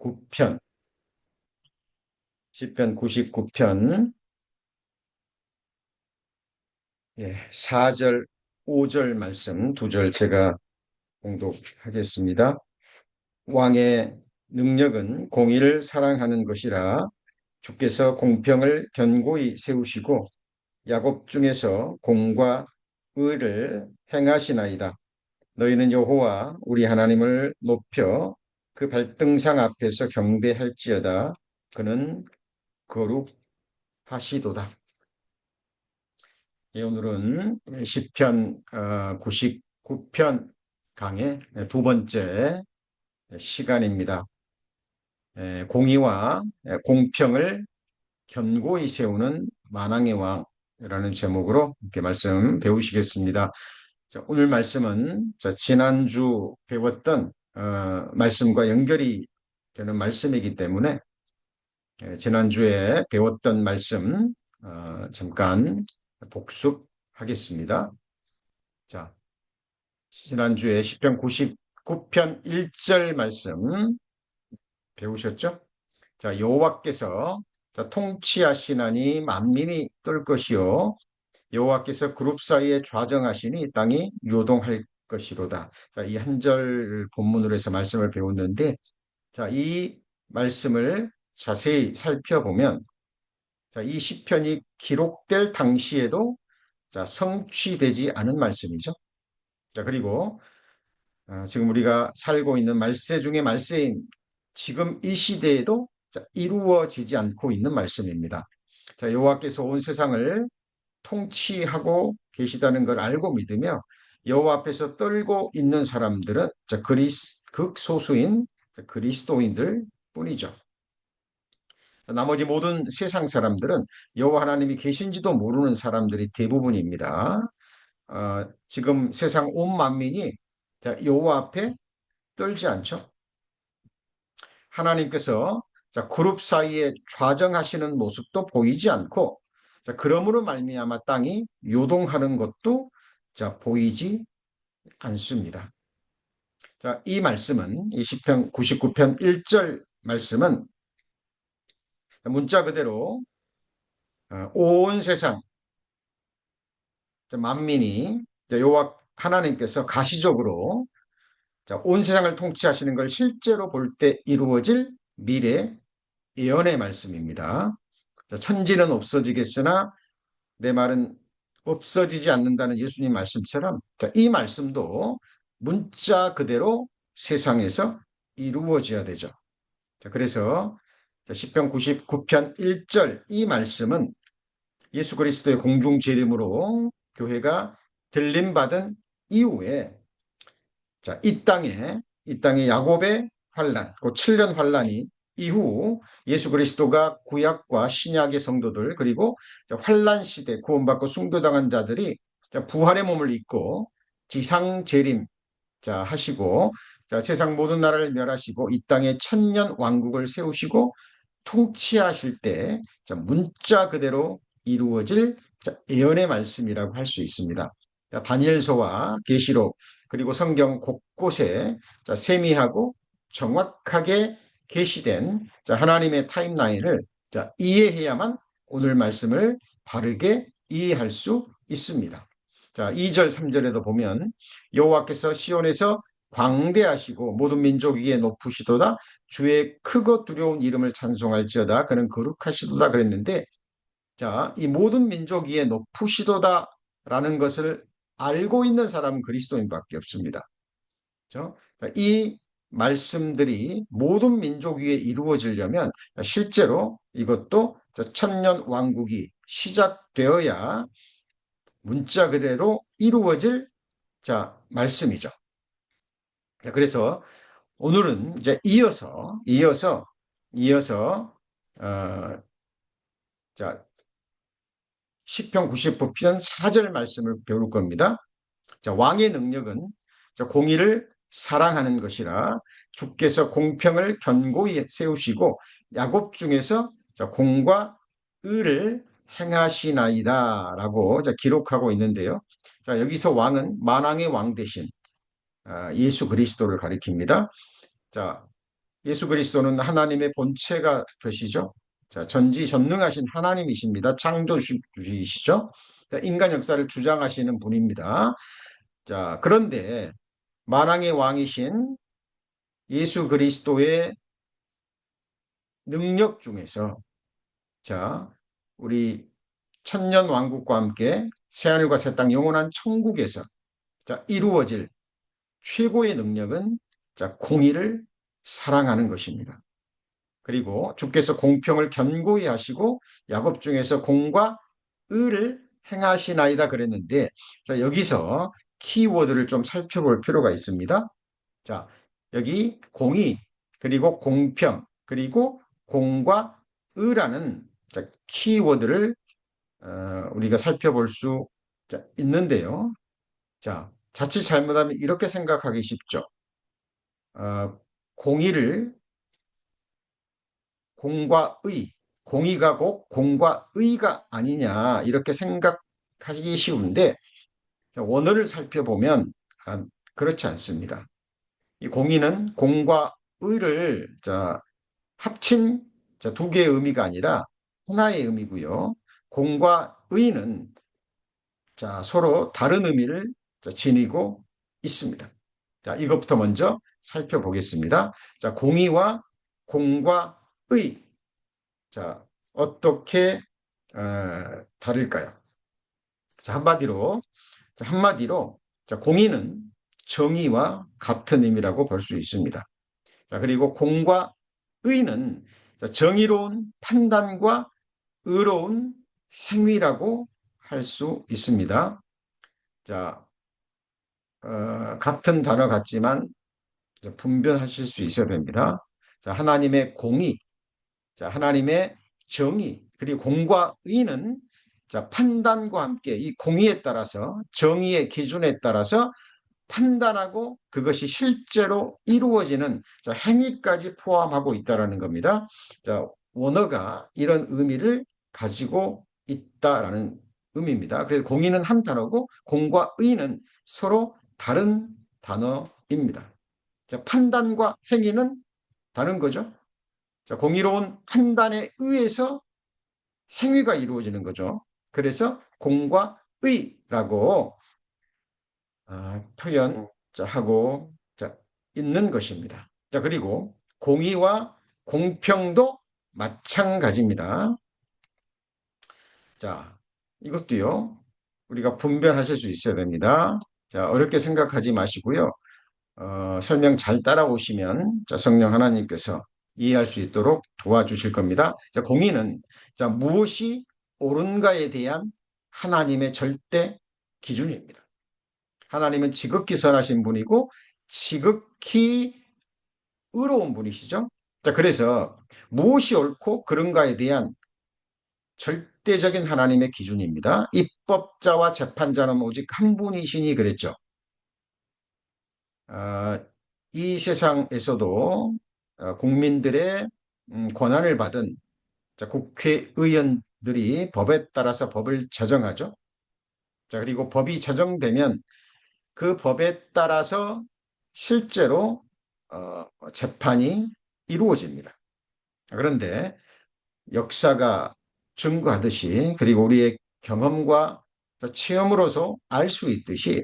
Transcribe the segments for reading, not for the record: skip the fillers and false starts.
99편, 시편 99편, 4절, 5절 말씀 두 절 제가 공독하겠습니다. 왕의 능력은 공의를 사랑하는 것이라 주께서 공평을 견고히 세우시고 야곱 중에서 공과 의를 행하시나이다. 너희는 여호와 우리 하나님을 높여 그 발등상 앞에서 경배할지어다. 그는 거룩하시도다. 오늘은 시편 99편 강의 두 번째 시간입니다. 공의와 공평을 견고히 세우는 만왕의 왕이라는 제목으로 이렇게 말씀 배우시겠습니다. 오늘 말씀은 지난주 배웠던 말씀과 연결이 되는 말씀이기 때문에 지난주에 배웠던 말씀 잠깐 복습하겠습니다. 자, 지난주에 시편 99편 1절 말씀 배우셨죠? 자, 여호와께서 통치하시나니 만민이 뜰 것이요 여호와께서 그룹 사이에 좌정하시니 땅이 요동할 것이로다. 자, 이 한 절 본문으로 해서 말씀을 배웠는데, 자, 이 말씀을 자세히 살펴보면, 자, 이 시편이 기록될 당시에도 자, 성취되지 않은 말씀이죠. 자, 그리고 지금 우리가 살고 있는 말세 중에 말세인 지금 이 시대에도 자, 이루어지지 않고 있는 말씀입니다. 자, 여호와께서 온 세상을 통치하고 계시다는 걸 알고 믿으며 여호와 앞에서 떨고 있는 사람들은 자, 극소수인 그리스도인들 뿐이죠. 나머지 모든 세상 사람들은 여호와 하나님이 계신지도 모르는 사람들이 대부분입니다. 지금 세상 온 만민이 여호와 앞에 떨지 않죠. 하나님께서 그룹 사이에 좌정하시는 모습도 보이지 않고 그러므로 말미암아 땅이 요동하는 것도 보이지 않습니다. 이 말씀은 이 시편 99편 1절 말씀은 문자 그대로 온 세상 만민이 여호와 하나님께서 가시적으로 온 세상을 통치하시는 걸 실제로 볼 때 이루어질 미래 예언의 말씀입니다. 천지는 없어지겠으나 내 말은 없어지지 않는다는 예수님 말씀처럼 이 말씀도 문자 그대로 세상에서 이루어져야 되죠. 그래서 시편 99편 1절 이 말씀은 예수 그리스도의 공중 재림으로 교회가 들림받은 이후에 이 땅에 야곱의 환란, 그 7년 환란이 이후 예수 그리스도가 구약과 신약의 성도들 그리고 환란 시대 구원받고 순교당한 자들이 부활의 몸을 입고 지상 재림 하시고 세상 모든 나라를 멸하시고 이 땅에 천년 왕국을 세우시고 통치하실 때 문자 그대로 이루어질 예언의 말씀이라고 할 수 있습니다. 다니엘서와 계시록 그리고 성경 곳곳에 세미하고 정확하게 게시된 하나님의 타임라인을 이해해야만 오늘 말씀을 바르게 이해할 수 있습니다. 2절 3절에도 보면 여호와께서 시온에서 광대하시고 모든 민족 위에 높으시도다 주의 크고 두려운 이름을 찬송할지어다 그는 거룩하시도다 그랬는데 이 모든 민족 위에 높으시도다라는 것을 알고 있는 사람은 그리스도인밖에 없습니다. 그렇죠? 이 말씀들이 모든 민족 위에 이루어지려면 실제로 이것도 천년 왕국이 시작되어야 문자 그대로 이루어질 말씀이죠. 그래서 오늘은 이제 이어서 시편 99편 4절 말씀을 배울 겁니다. 왕의 능력은 공의를 사랑하는 것이라 주께서 공평을 견고히 세우시고 야곱 중에서 공과 의를 행하시나이다 라고 기록하고 있는데요. 여기서 왕은 만왕의 왕 대신 예수 그리스도를 가리킵니다. 예수 그리스도는 하나님의 본체가 되시죠. 자, 전지전능하신 하나님이십니다. 창조주이시죠. 자, 인간 역사를 주장하시는 분입니다. 자, 그런데 만왕의 왕이신 예수 그리스도의 능력 중에서 자, 우리 천년 왕국과 함께 새하늘과 새 땅 영원한 천국에서 자, 이루어질 최고의 능력은 자, 공의를 사랑하는 것입니다. 그리고 주께서 공평을 견고히 하시고 야곱 중에서 공과 의를 행하시나이다 그랬는데 자, 여기서 키워드를 좀 살펴볼 필요가 있습니다. 자, 여기 공의 그리고 공평 그리고 공과 의라는 자, 키워드를 우리가 살펴볼 수 있는데요. 자, 자칫 잘못하면 이렇게 생각하기 쉽죠. 공의를 공과 의, 공의가 곧 공과 의가 아니냐 이렇게 생각하기 쉬운데 원어를 살펴보면 그렇지 않습니다. 이 공의는 공과 의를 합친 두 개의 의미가 아니라 하나의 의미고요. 공과 의는 서로 다른 의미를 지니고 있습니다. 자, 이것부터 먼저 살펴보겠습니다. 자, 공의와 공과 의. 자, 어떻게 다를까요? 자, 한마디로 자, 공의는 정의와 같은 의미라고 볼 수 있습니다. 자, 그리고 공과 의는 정의로운 판단과 의로운 행위라고 할 수 있습니다. 자, 같은 단어 같지만 분별하실 수 있어야 됩니다. 자, 하나님의 공의, 자, 하나님의 정의, 그리고 공과 의는 자, 판단과 함께 이 공의에 따라서 정의의 기준에 따라서 판단하고 그것이 실제로 이루어지는 자, 행위까지 포함하고 있다는 겁니다. 자, 원어가 이런 의미를 가지고 있다라는 의미입니다. 그래서 공의는 한 단어고 공과 의는 서로 다른 단어입니다. 자, 판단과 행위는 다른 거죠. 자, 공의로운 판단에 의해서 행위가 이루어지는 거죠. 그래서 공과 의라고 표현하고 있는 것입니다. 자, 그리고 공의와 공평도 마찬가지입니다. 자, 이것도요, 우리가 분별하실 수 있어야 됩니다. 자, 어렵게 생각하지 마시고요. 설명 잘 따라오시면 성령 하나님께서 이해할 수 있도록 도와주실 겁니다. 자, 공의는 무엇이 옳은가에 대한 하나님의 절대 기준입니다. 하나님은 지극히 선하신 분이고 지극히 의로운 분이시죠. 자, 그래서 무엇이 옳고 그른가에 대한 절대적인 하나님의 기준입니다. 입법자와 재판자는 오직 한 분이시니 그랬죠. 이 세상에서도 국민들의 권한을 받은 국회의원들이 법에 따라서 법을 제정하죠. 자, 그리고 법이 제정되면 그 법에 따라서 실제로 재판이 이루어집니다. 그런데 역사가 증거하듯이 그리고 우리의 경험과 체험으로서 알 수 있듯이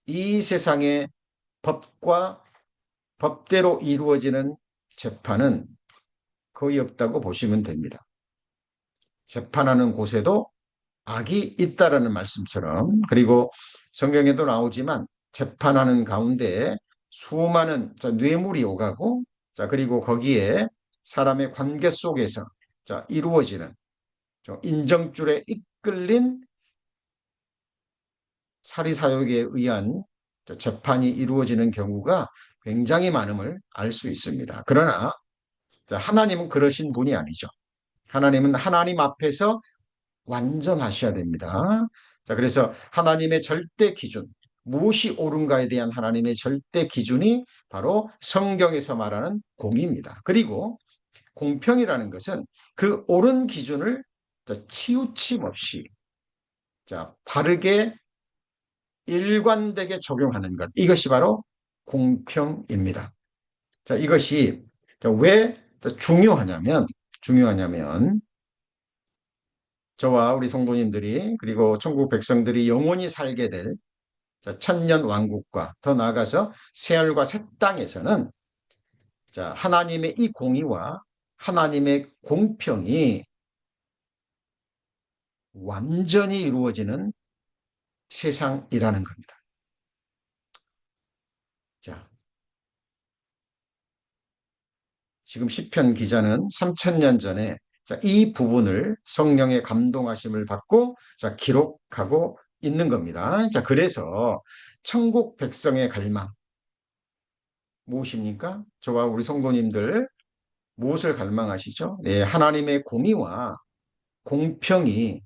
이 세상의 법과 법대로 이루어지는 재판은 거의 없다고 보시면 됩니다. 재판하는 곳에도 악이 있다라는 말씀처럼 그리고 성경에도 나오지만 재판하는 가운데 수많은 뇌물이 오가고 그리고 거기에 사람의 관계 속에서 이루어지는 인정줄에 이끌린 사리사욕에 의한 재판이 이루어지는 경우가 굉장히 많음을 알 수 있습니다. 그러나 하나님은 그러신 분이 아니죠. 하나님은 하나님 앞에서 완전하셔야 됩니다. 자, 그래서 하나님의 절대 기준, 무엇이 옳은가에 대한 하나님의 절대 기준이 바로 성경에서 말하는 공의입니다. 그리고 공평이라는 것은 그 옳은 기준을 치우침 없이 바르게 일관되게 적용하는 것. 이것이 바로 공평입니다. 자, 이것이 왜 중요하냐면 저와 우리 성도님들이 그리고 천국 백성들이 영원히 살게 될 천년 왕국과 더 나아가서 새하늘과 새 땅에서는 하나님의 이 공의와 하나님의 공평이 완전히 이루어지는 세상이라는 겁니다. 자, 지금 시편 기자는 3000년 전에 이 부분을 성령의 감동하심을 받고 기록하고 있는 겁니다. 그래서 천국 백성의 갈망 무엇입니까? 저와 우리 성도님들 무엇을 갈망하시죠? 네, 하나님의 공의와 공평이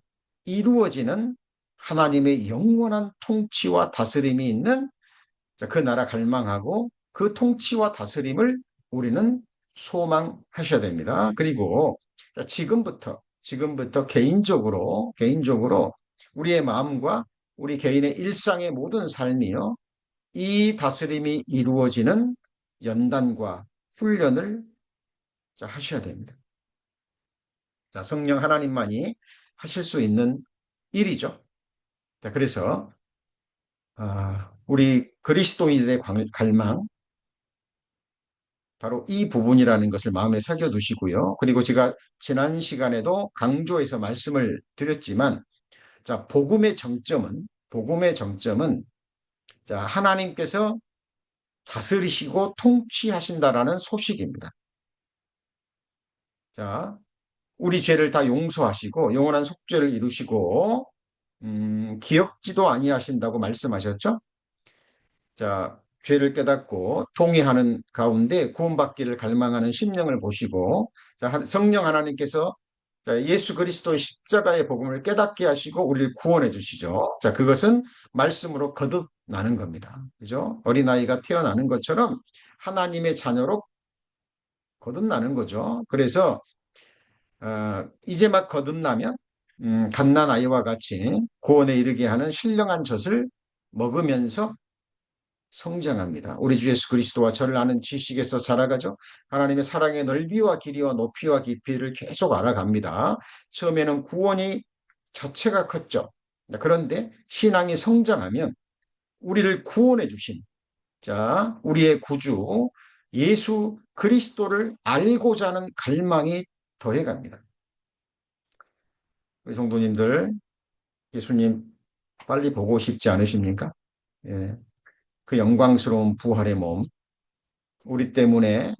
이루어지는 하나님의 영원한 통치와 다스림이 있는 그 나라 갈망하고 그 통치와 다스림을 우리는 소망하셔야 됩니다. 그리고 지금부터 개인적으로 우리의 마음과 우리 개인의 일상의 모든 삶이요, 이 다스림이 이루어지는 연단과 훈련을 하셔야 됩니다. 성령 하나님만이 하실 수 있는 일이죠. 그래서 우리 그리스도인의 갈망, 바로 이 부분이라는 것을 마음에 새겨 두시고요. 그리고 제가 지난 시간에도 강조해서 말씀을 드렸지만, 복음의 정점은 하나님께서 다스리시고 통치하신다라는 소식입니다. 우리 죄를 다 용서하시고 영원한 속죄를 이루시고 기억지도 아니하신다고 말씀하셨죠? 죄를 깨닫고 통회하는 가운데 구원받기를 갈망하는 심령을 보시고 성령 하나님께서 예수 그리스도의 십자가의 복음을 깨닫게 하시고 우리를 구원해 주시죠. 그것은 말씀으로 거듭나는 겁니다. 그죠? 어린아이가 태어나는 것처럼 하나님의 자녀로 거듭나는 거죠. 그래서 이제 막 거듭나면 갓난 아이와 같이 구원에 이르게 하는 신령한 젖을 먹으면서 성장합니다. 우리 주 예수 그리스도와 저를 아는 지식에서 자라가죠. 하나님의 사랑의 넓이와 길이와 높이와 깊이를 계속 알아갑니다. 처음에는 구원이 자체가 컸죠. 그런데 신앙이 성장하면 우리를 구원해 주신 우리의 구주 예수 그리스도를 알고자 하는 갈망이 더해갑니다. 우리 성도님들, 예수님 빨리 보고 싶지 않으십니까? 예. 그 영광스러운 부활의 몸, 우리 때문에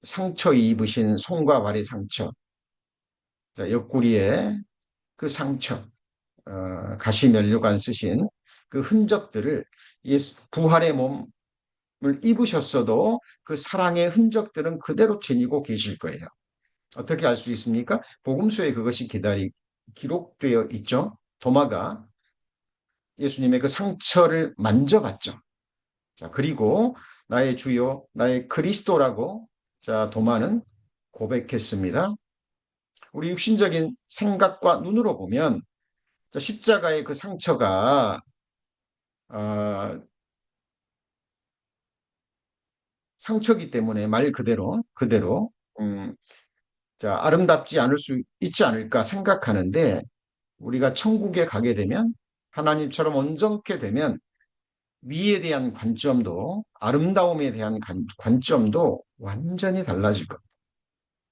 상처 입으신 손과 발의 상처, 옆구리에 그 상처, 가시면류관 쓰신 그 흔적들을 부활의 몸을 입으셨어도 그 사랑의 흔적들은 그대로 지니고 계실 거예요. 어떻게 알 수 있습니까? 복음서에 그것이 기록되어 있죠. 도마가 예수님의 그 상처를 만져봤죠. 그리고 나의 주요, 나의 그리스도라고 도마는 고백했습니다. 우리 육신적인 생각과 눈으로 보면 십자가의 그 상처가 상처기 때문에 말 그대로 아름답지 않을 수 있지 않을까 생각하는데, 우리가 천국에 가게 되면 하나님처럼 온전케 되면 미에 대한 관점도 아름다움에 대한 관점도 완전히 달라질 겁니다.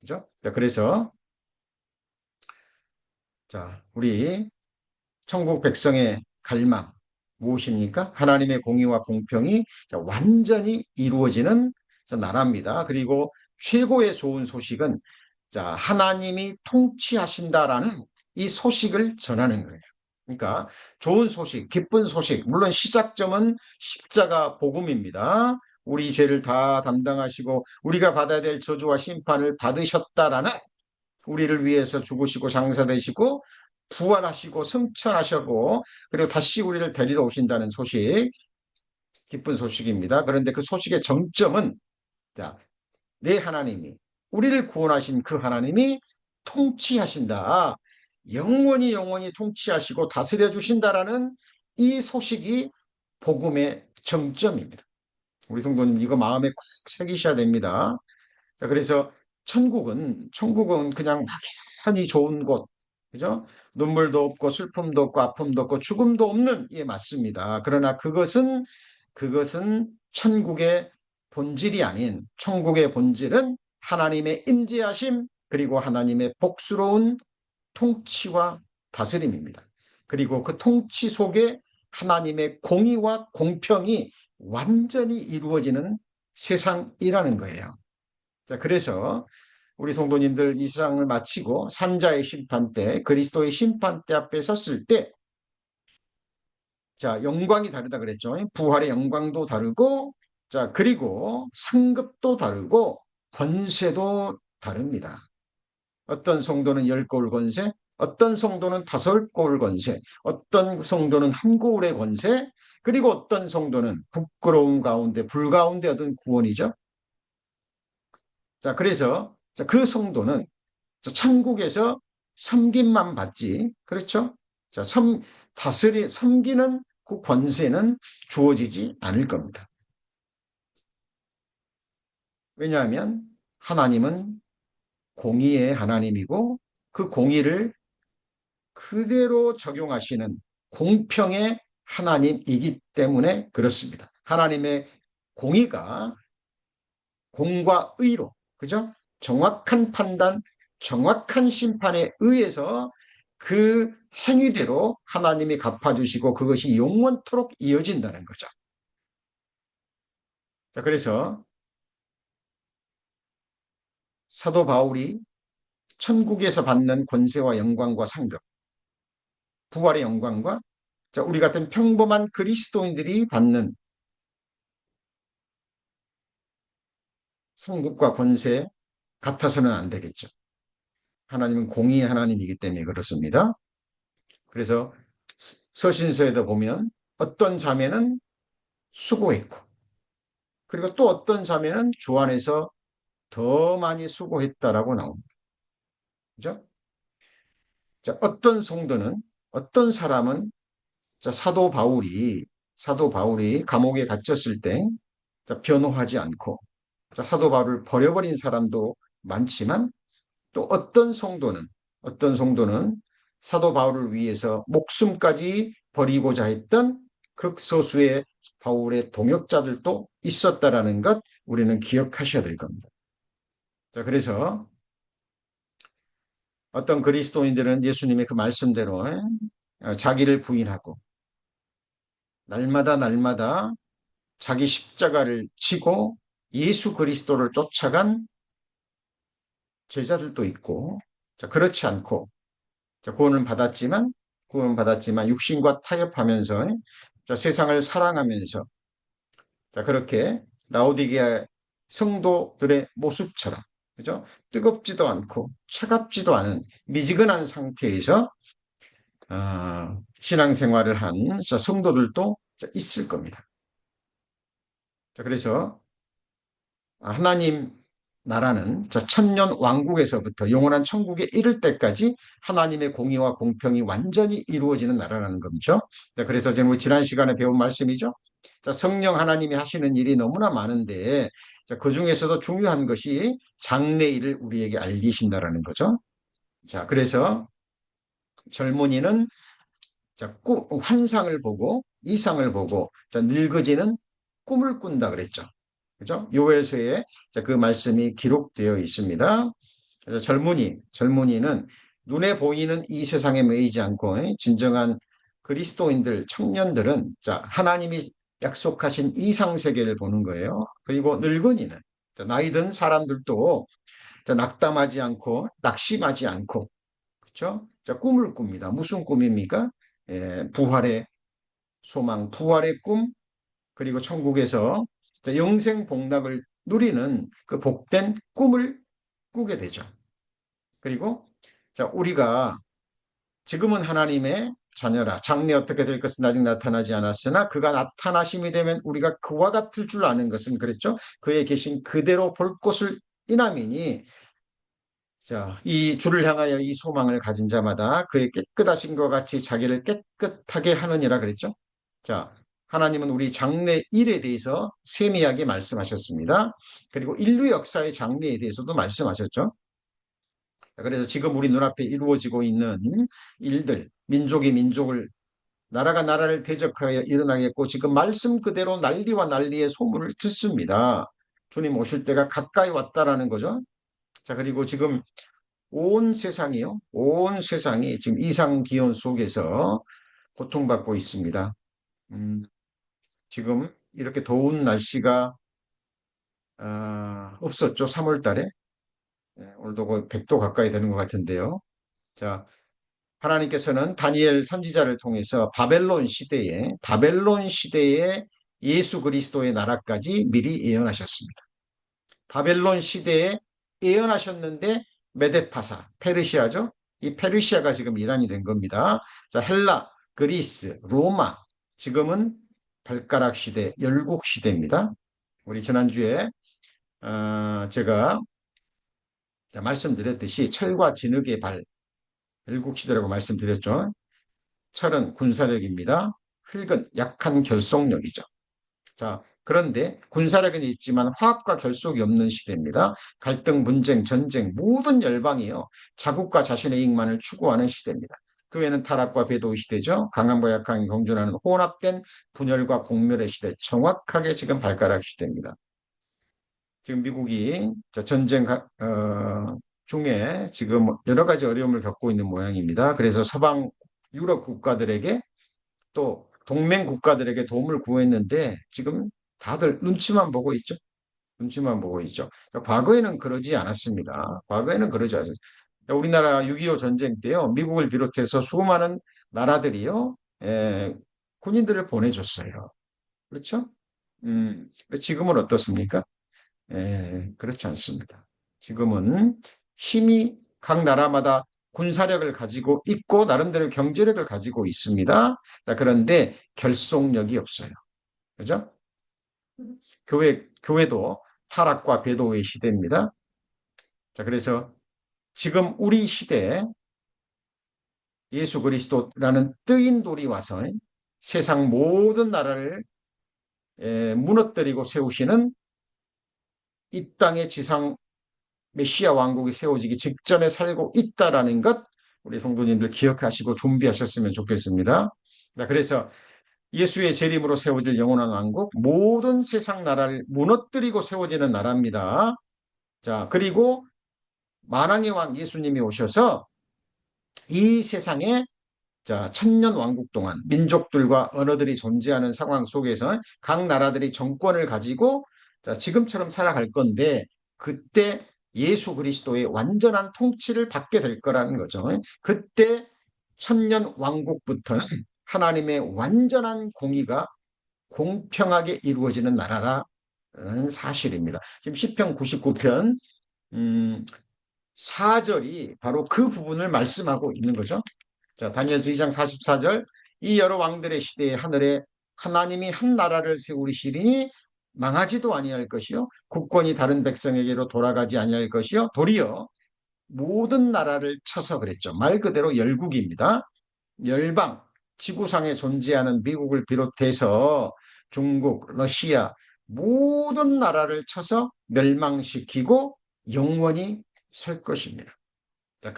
그죠? 그래서 우리 천국 백성의 갈망 무엇입니까? 하나님의 공의와 공평이 완전히 이루어지는 나라입니다. 그리고 최고의 좋은 소식은 하나님이 통치하신다라는 이 소식을 전하는 거예요. 그러니까 좋은 소식, 기쁜 소식, 물론 시작점은 십자가 복음입니다. 우리 죄를 다 담당하시고 우리가 받아야 될 저주와 심판을 받으셨다라는, 우리를 위해서 죽으시고 장사되시고 부활하시고 승천하시고 그리고 다시 우리를 데리러 오신다는 소식, 기쁜 소식입니다. 그런데 그 소식의 정점은 내 하나님이, 우리를 구원하신 그 하나님이 통치하신다. 영원히 통치하시고 다스려 주신다라는 이 소식이 복음의 정점입니다. 우리 성도님 이거 마음에 꼭 새기셔야 됩니다. 자, 그래서 천국은 그냥 막연히 좋은 곳, 그죠? 눈물도 없고 슬픔도 없고 아픔도 없고 죽음도 없는, 예, 맞습니다. 그러나 그것은 천국의 본질이 아닌, 천국의 본질은 하나님의 인지하심, 그리고 하나님의 복스러운 통치와 다스림입니다. 그리고 그 통치 속에 하나님의 공의와 공평이 완전히 이루어지는 세상이라는 거예요. 자, 그래서 우리 성도님들 이 세상을 마치고 산자의 심판 때, 그리스도의 심판 때 앞에 섰을 때, 자, 영광이 다르다 그랬죠. 부활의 영광도 다르고, 자, 그리고 상급도 다르고, 권세도 다릅니다. 어떤 성도는 10거울 권세, 어떤 성도는 5거울 권세, 어떤 성도는 한 거울의 권세, 그리고 어떤 성도는 부끄러움 가운데, 불 가운데 얻은 구원이죠. 자, 그래서 그 성도는 천국에서 섬김만 받지, 그렇죠? 자, 섬기는 그 권세는 주어지지 않을 겁니다. 왜냐하면 하나님은 공의의 하나님이고 그 공의를 그대로 적용하시는 공평의 하나님이기 때문에 그렇습니다. 하나님의 공의가 공과 의로, 그죠? 정확한 판단, 정확한 심판에 의해서 그 행위대로 하나님이 갚아주시고 그것이 영원토록 이어진다는 거죠. 자, 그래서 사도 바울이 천국에서 받는 권세와 영광과 상급, 부활의 영광과 우리 같은 평범한 그리스도인들이 받는 상급과 권세 같아서는 안 되겠죠. 하나님은 공의의 하나님이기 때문에 그렇습니다. 그래서 서신서에도 보면 어떤 자매는 수고했고, 그리고 또 어떤 자매는 주 안에서 더 많이 수고했다라고 나옵니다. 그죠? 자, 어떤 사람은, 자, 사도 바울이 감옥에 갇혔을 때, 자, 변호하지 않고, 자, 사도 바울을 버려버린 사람도 많지만, 또 어떤 성도는 사도 바울을 위해서 목숨까지 버리고자 했던 극소수의 바울의 동역자들도 있었다라는 것 우리는 기억하셔야 될 겁니다. 자, 그래서 어떤 그리스도인들은 예수님의 그 말씀대로 자기를 부인하고 날마다 자기 십자가를 지고 예수 그리스도를 쫓아간 제자들도 있고, 자, 그렇지 않고, 자, 구원은 받았지만 육신과 타협하면서, 자, 세상을 사랑하면서, 자, 그렇게 라오디게아 성도들의 모습처럼, 그죠? 뜨겁지도 않고 차갑지도 않은 미지근한 상태에서 신앙생활을 한 성도들도 있을 겁니다. 자, 그래서 하나님 나라는 천년 왕국에서부터 영원한 천국에 이를 때까지 하나님의 공의와 공평이 완전히 이루어지는 나라라는 거죠. 그래서 우리 지난 시간에 배운 말씀이죠. 성령 하나님이 하시는 일이 너무나 많은데 그 중에서도 중요한 것이 장래일을 우리에게 알리신다라는 거죠. 자, 그래서 젊은이는 환상을 보고 이상을 보고 늙어지는 꿈을 꾼다 그랬죠. 그죠? 요엘서에 그 말씀이 기록되어 있습니다. 그래서 젊은이는 눈에 보이는 이 세상에 매이지 않고 진정한 그리스도인들, 청년들은 하나님이 약속하신 이상 세계를 보는 거예요. 그리고 늙은이는 나이 든 사람들도 낙담하지 않고 낙심하지 않고 그렇죠? 꿈을 꿉니다. 무슨 꿈입니까? 부활의 소망, 부활의 꿈, 그리고 천국에서 영생 복락을 누리는 그 복된 꿈을 꾸게 되죠. 그리고 우리가 지금은 하나님의 자녀라. 장래 어떻게 될 것은 아직 나타나지 않았으나 그가 나타나심이 되면 우리가 그와 같을 줄 아는 것은 그랬죠. 그에 계신 그대로 볼 것을 이남이니 이 주를 향하여 이 소망을 가진 자마다 그의 깨끗하신 것 같이 자기를 깨끗하게 하느니라 그랬죠. 자, 하나님은 우리 장래일에 대해서 세밀하게 말씀하셨습니다. 그리고 인류 역사의 장래에 대해서도 말씀하셨죠. 그래서 지금 우리 눈앞에 이루어지고 있는 일들, 민족이 민족을, 나라가 나라를 대적하여 일어나겠고 지금 말씀 그대로 난리와 난리의 소문을 듣습니다. 주님 오실 때가 가까이 왔다라는 거죠. 자, 그리고 지금 온 세상이요. 온 세상이 지금 이상 기온 속에서 고통받고 있습니다. 지금 이렇게 더운 날씨가 없었죠. 3월 달에. 오늘도 거의 100도 가까이 되는 것 같은데요. 자, 하나님께서는 다니엘 선지자를 통해서 바벨론 시대에 예수 그리스도의 나라까지 미리 예언하셨습니다. 바벨론 시대에 예언하셨는데 메데파사, 페르시아죠. 이 페르시아가 지금 이란이 된 겁니다. 자, 헬라, 그리스, 로마, 지금은 발가락 시대, 열국 시대입니다. 우리 지난주에 제가 말씀드렸듯이 철과 진흙의 발, 열국 시대라고 말씀드렸죠. 철은 군사력입니다. 흙은 약한 결속력이죠. 자, 그런데 군사력은 있지만 화합과 결속이 없는 시대입니다. 갈등, 분쟁, 전쟁, 모든 열방이요. 자국과 자신의 이익만을 추구하는 시대입니다. 그 외에는 타락과 배도의 시대죠. 강함과 약함이 공존하는 혼합된 분열과 공멸의 시대. 정확하게 지금 발가락 시대입니다. 지금 미국이 전쟁 중에 지금 여러 가지 어려움을 겪고 있는 모양입니다. 그래서 서방 유럽 국가들에게 또 동맹 국가들에게 도움을 구했는데 지금 다들 눈치만 보고 있죠. 눈치만 보고 있죠. 과거에는 그러지 않았습니다. 과거에는 그러지 않았어요. 우리나라 6.25 전쟁 때요. 미국을 비롯해서 수많은 나라들이요. 군인들을 보내줬어요. 그렇죠? 근데 지금은 어떻습니까? 그렇지 않습니다. 지금은 힘이 각 나라마다 군사력을 가지고 있고 나름대로 경제력을 가지고 있습니다. 자, 그런데 결속력이 없어요. 그죠? 교회도 타락과 배도의 시대입니다. 자, 그래서 지금 우리 시대에 예수 그리스도라는 뜨인 돌이 와서 세상 모든 나라를 무너뜨리고 세우시는 이 땅의 지상 메시아 왕국이 세워지기 직전에 살고 있다라는 것 우리 성도님들 기억하시고 준비하셨으면 좋겠습니다. 자, 그래서 예수의 재림으로 세워질 영원한 왕국, 모든 세상 나라를 무너뜨리고 세워지는 나라입니다. 자, 그리고 만왕의 왕 예수님이 오셔서 이 세상에 자, 천년 왕국 동안 민족들과 언어들이 존재하는 상황 속에서 각 나라들이 정권을 가지고 자, 지금처럼 살아갈 건데 그때 예수 그리스도의 완전한 통치를 받게 될 거라는 거죠. 그때 천년 왕국부터는 하나님의 완전한 공의가 공평하게 이루어지는 나라라는 사실입니다. 지금 시편 99편 4절이 바로 그 부분을 말씀하고 있는 거죠. 자, 다니엘서 2장 44절 이 여러 왕들의 시대에 하늘에 하나님이 한 나라를 세우시리니 망하지도 아니할 것이요 국권이 다른 백성에게로 돌아가지 아니할 것이요 도리어 모든 나라를 쳐서 그랬죠. 말 그대로 열국입니다. 열방, 지구상에 존재하는 미국을 비롯해서 중국, 러시아 모든 나라를 쳐서 멸망시키고 영원히 설 것입니다. 자,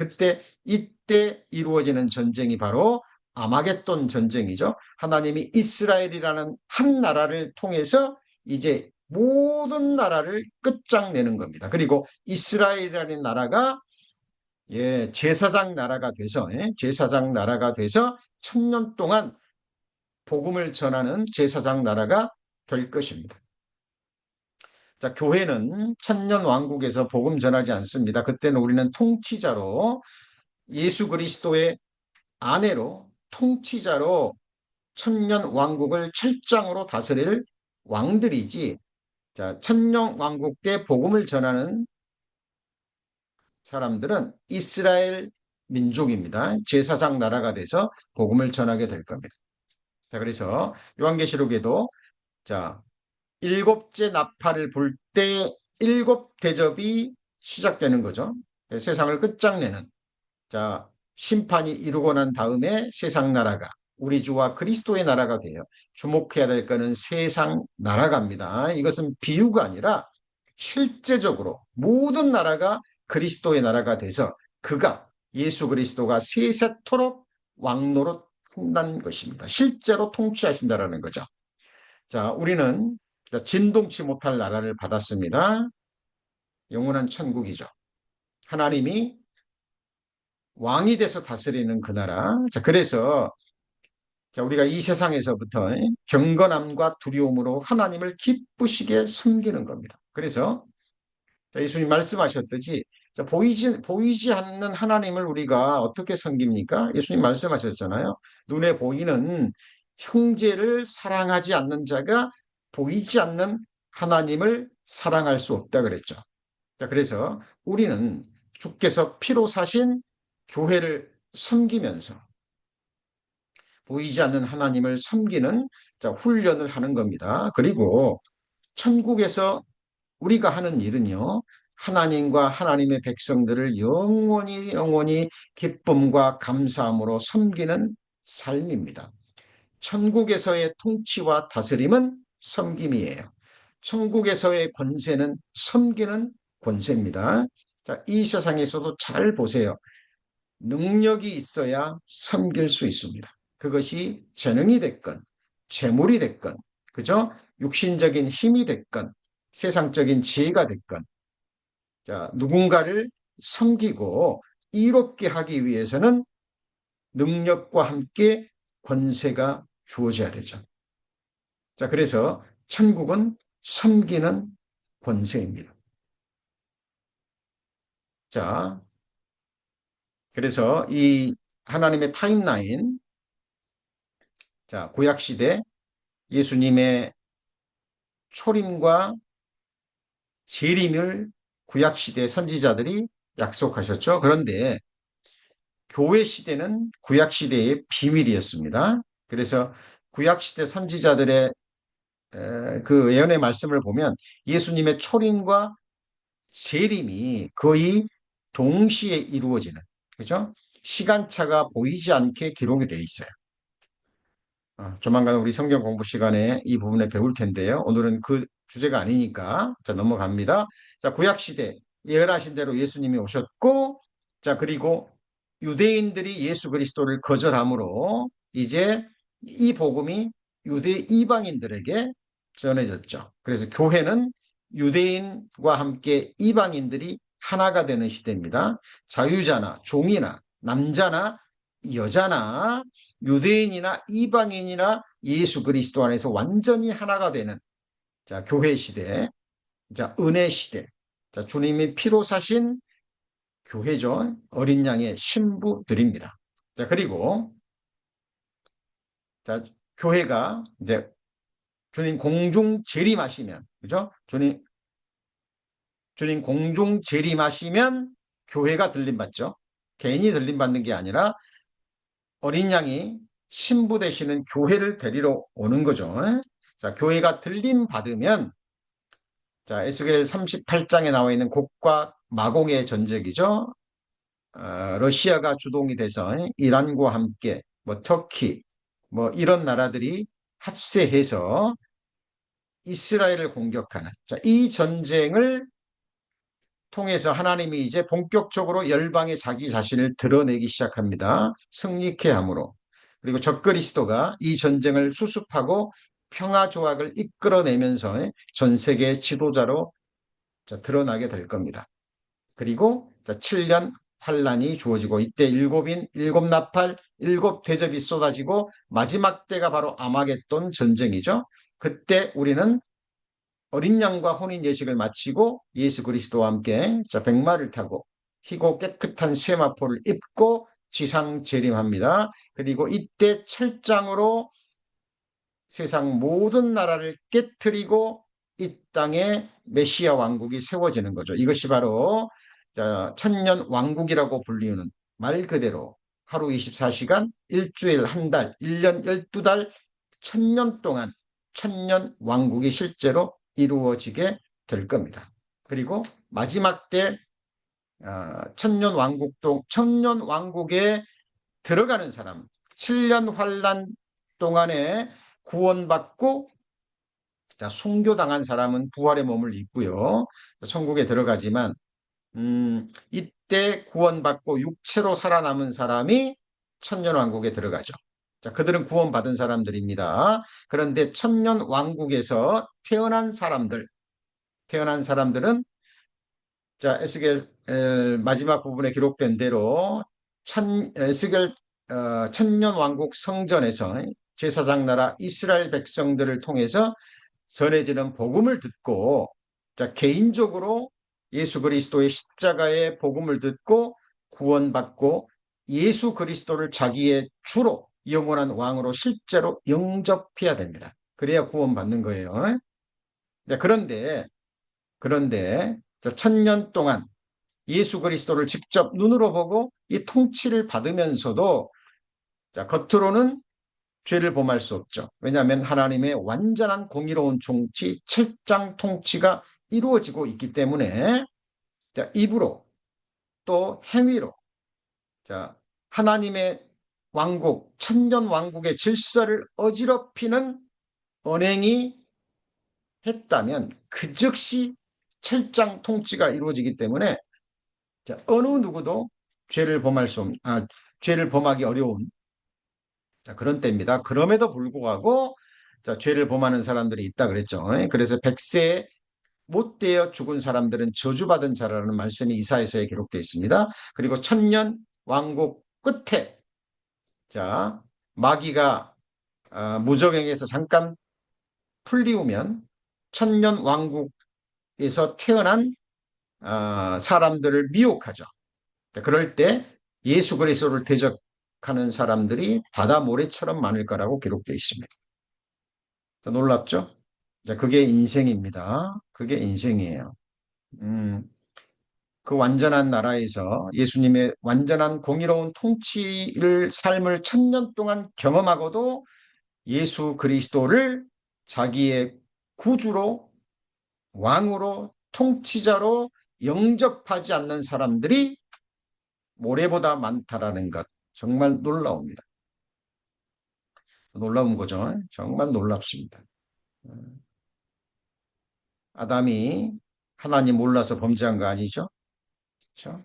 이때 이루어지는 전쟁이 바로 아마겟돈 전쟁이죠. 하나님이 이스라엘이라는 한 나라를 통해서 이제 모든 나라를 끝장내는 겁니다. 그리고 이스라엘이라는 나라가 제사장 나라가 돼서 제사장 나라가 돼서 1000년 동안 복음을 전하는 제사장 나라가 될 것입니다. 자, 교회는 천년 왕국에서 복음 전하지 않습니다. 그때는 우리는 통치자로 예수 그리스도의 아내로 통치자로 천년 왕국을 철장으로 다스릴 왕들이지. 자, 천년 왕국 때 복음을 전하는 사람들은 이스라엘 민족입니다. 제사장 나라가 돼서 복음을 전하게 될 겁니다. 자, 그래서 요한계시록에도 자, 일곱째 나팔을 불 때 일곱 대접이 시작되는 거죠. 세상을 끝장내는 자, 심판이 이루고 난 다음에 세상 나라가 우리 주와 그리스도의 나라가 돼요. 주목해야 될 것은 세상 나라가입니다. 이것은 비유가 아니라 실제적으로 모든 나라가 그리스도의 나라가 돼서 그가 예수 그리스도가 세세토록 왕노릇 한다는 것입니다. 실제로 통치하신다라는 거죠. 자, 우리는 진동치 못할 나라를 받았습니다. 영원한 천국이죠. 하나님이 왕이 돼서 다스리는 그 나라. 자, 그래서 우리가 이 세상에서부터 경건함과 두려움으로 하나님을 기쁘시게 섬기는 겁니다. 그래서 예수님 말씀하셨듯이 보이지 않는 하나님을 우리가 어떻게 섬깁니까? 예수님 말씀하셨잖아요. 눈에 보이는 형제를 사랑하지 않는 자가 보이지 않는 하나님을 사랑할 수 없다 그랬죠. 자, 그래서 우리는 주께서 피로 사신 교회를 섬기면서 보이지 않는 하나님을 섬기는 훈련을 하는 겁니다. 그리고 천국에서 우리가 하는 일은요, 하나님과 하나님의 백성들을 영원히 기쁨과 감사함으로 섬기는 삶입니다. 천국에서의 통치와 다스림은 섬김이에요. 천국에서의 권세는 섬기는 권세입니다. 자, 이 세상에서도 잘 보세요. 능력이 있어야 섬길 수 있습니다. 그것이 재능이 됐건, 재물이 됐건, 그죠? 육신적인 힘이 됐건, 세상적인 지혜가 됐건, 자, 누군가를 섬기고 이롭게 하기 위해서는 능력과 함께 권세가 주어져야 되죠. 자, 그래서 천국은 섬기는 권세입니다. 자, 그래서 이 하나님의 타임라인, 자, 구약시대 예수님의 초림과 재림을 구약시대 선지자들이 약속하셨죠. 그런데 교회 시대는 구약시대의 비밀이었습니다. 그래서 구약시대 선지자들의 그 예언의 말씀을 보면 예수님의 초림과 재림이 거의 동시에 이루어지는, 그죠? 시간차가 보이지 않게 기록이 되어 있어요. 조만간 우리 성경 공부 시간에 이 부분에 배울 텐데요. 오늘은 그 주제가 아니니까 자, 넘어갑니다. 자, 구약시대 예언하신 대로 예수님이 오셨고, 자, 그리고 유대인들이 예수 그리스도를 거절함으로 이제 이 복음이 유대 이방인들에게 전해졌죠. 그래서 교회는 유대인과 함께 이방인들이 하나가 되는 시대입니다. 자유자나 종이나 남자나 여자나 유대인이나 이방인이나 예수 그리스도 안에서 완전히 하나가 되는, 자, 교회 시대, 자, 은혜 시대, 자, 주님이 피로 사신 교회죠. 어린 양의 신부들입니다. 자, 그리고 자, 교회가 이제 주님 공중 재림하시면, 그죠? 주님 공중 재림하시면 교회가 들림받죠. 개인이 들림받는 게 아니라 어린 양이 신부 되시는 교회를 데리러 오는 거죠. 자, 교회가 들림받으면, 자, 에스겔 38장에 나와 있는 곡과 마곡의 전쟁이죠. 러시아가 주동이 돼서 이란과 함께 터키 이런 나라들이 합세해서 이스라엘을 공격하는, 자, 이 전쟁을 통해서 하나님이 이제 본격적으로 열방에 자기 자신을 드러내기 시작합니다. 승리케 함으로. 그리고 적그리스도가 이 전쟁을 수습하고 평화 조약을 이끌어내면서 전 세계 지도자로 드러나게 될 겁니다. 그리고 7년 환란이 주어지고 이때 일곱 나팔, 일곱 대접이 쏟아지고 마지막 때가 바로 아마겟돈 전쟁이죠. 그때 우리는 어린 양과 혼인 예식을 마치고 예수 그리스도와 함께 백마를 타고 희고 깨끗한 세마포를 입고 지상 재림합니다. 그리고 이때 철장으로 세상 모든 나라를 깨트리고 이 땅에 메시아 왕국이 세워지는 거죠. 이것이 바로 천년 왕국이라고 불리우는, 말 그대로 하루 24시간, 일주일 한 달, 1년 12달, 천년 동안 천년 왕국이 실제로 이루어지게 될 겁니다. 그리고 마지막 때 천년 왕국에 들어가는 사람, 7년 환란 동안에 구원받고 자, 순교당한 사람은 부활의 몸을 입고요. 천국에 들어가지만 이때 구원받고 육체로 살아남은 사람이 천년왕국에 들어가죠. 자, 그들은 구원받은 사람들입니다. 그런데 천년왕국에서 태어난 사람들은 자, 에스겔 마지막 부분에 기록된 대로 에스겔 천년왕국 성전에서 제사장 나라 이스라엘 백성들을 통해서 전해지는 복음을 듣고 자, 개인적으로 예수 그리스도의 십자가의 복음을 듣고 구원받고 예수 그리스도를 자기의 주로 영원한 왕으로 실제로 영접해야 됩니다. 그래야 구원받는 거예요. 자, 그런데 자, 천년 동안 예수 그리스도를 직접 눈으로 보고 이 통치를 받으면서도 자, 겉으로는 죄를 범할 수 없죠. 왜냐하면 하나님의 완전한 공의로운 통치, 철장 통치가 이루어지고 있기 때문에 자, 입으로 또 행위로 자, 하나님의 왕국, 천년 왕국의 질서를 어지럽히는 언행이 했다면 그 즉시 철장 통치가 이루어지기 때문에 자, 어느 누구도 죄를 범하기 어려운 자, 그런 때입니다. 그럼에도 불구하고 자, 죄를 범하는 사람들이 있다 그랬죠. 그래서 백세에 못되어 죽은 사람들은 저주받은 자라는 말씀이 이사야서에 기록되어 있습니다. 그리고 천년 왕국 끝에 자, 마귀가 무적행에서 잠깐 풀리우면 천년 왕국에서 태어난 사람들을 미혹하죠. 그럴 때 예수 그리스도를 대적하는 사람들이 바다 모래처럼 많을 거라고 기록되어 있습니다. 자, 놀랍죠? 자, 그게 인생입니다. 그게 인생이에요. 음, 그 완전한 나라에서 예수님의 완전한 공의로운 통치를 삶을 천년 동안 경험하고도 예수 그리스도를 자기의 구주로 왕으로 통치자로 영접하지 않는 사람들이 모래보다 많다라는 것 정말 놀라웁니다. 놀라운 거죠. 정말 놀랍습니다. 아담이 하나님 몰라서 범죄한 거 아니죠? 그렇죠?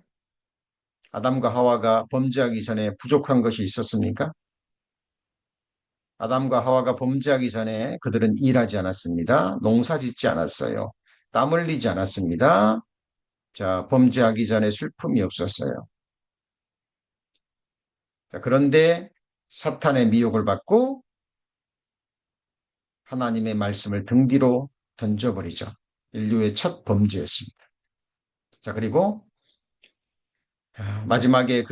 아담과 하와가 범죄하기 전에 부족한 것이 있었습니까? 아담과 하와가 범죄하기 전에 그들은 일하지 않았습니다. 농사 짓지 않았어요. 땀 흘리지 않았습니다. 자, 범죄하기 전에 슬픔이 없었어요. 자, 그런데 사탄의 미혹을 받고 하나님의 말씀을 등 뒤로 던져버리죠. 인류의 첫 범죄였습니다. 자, 그리고 마지막에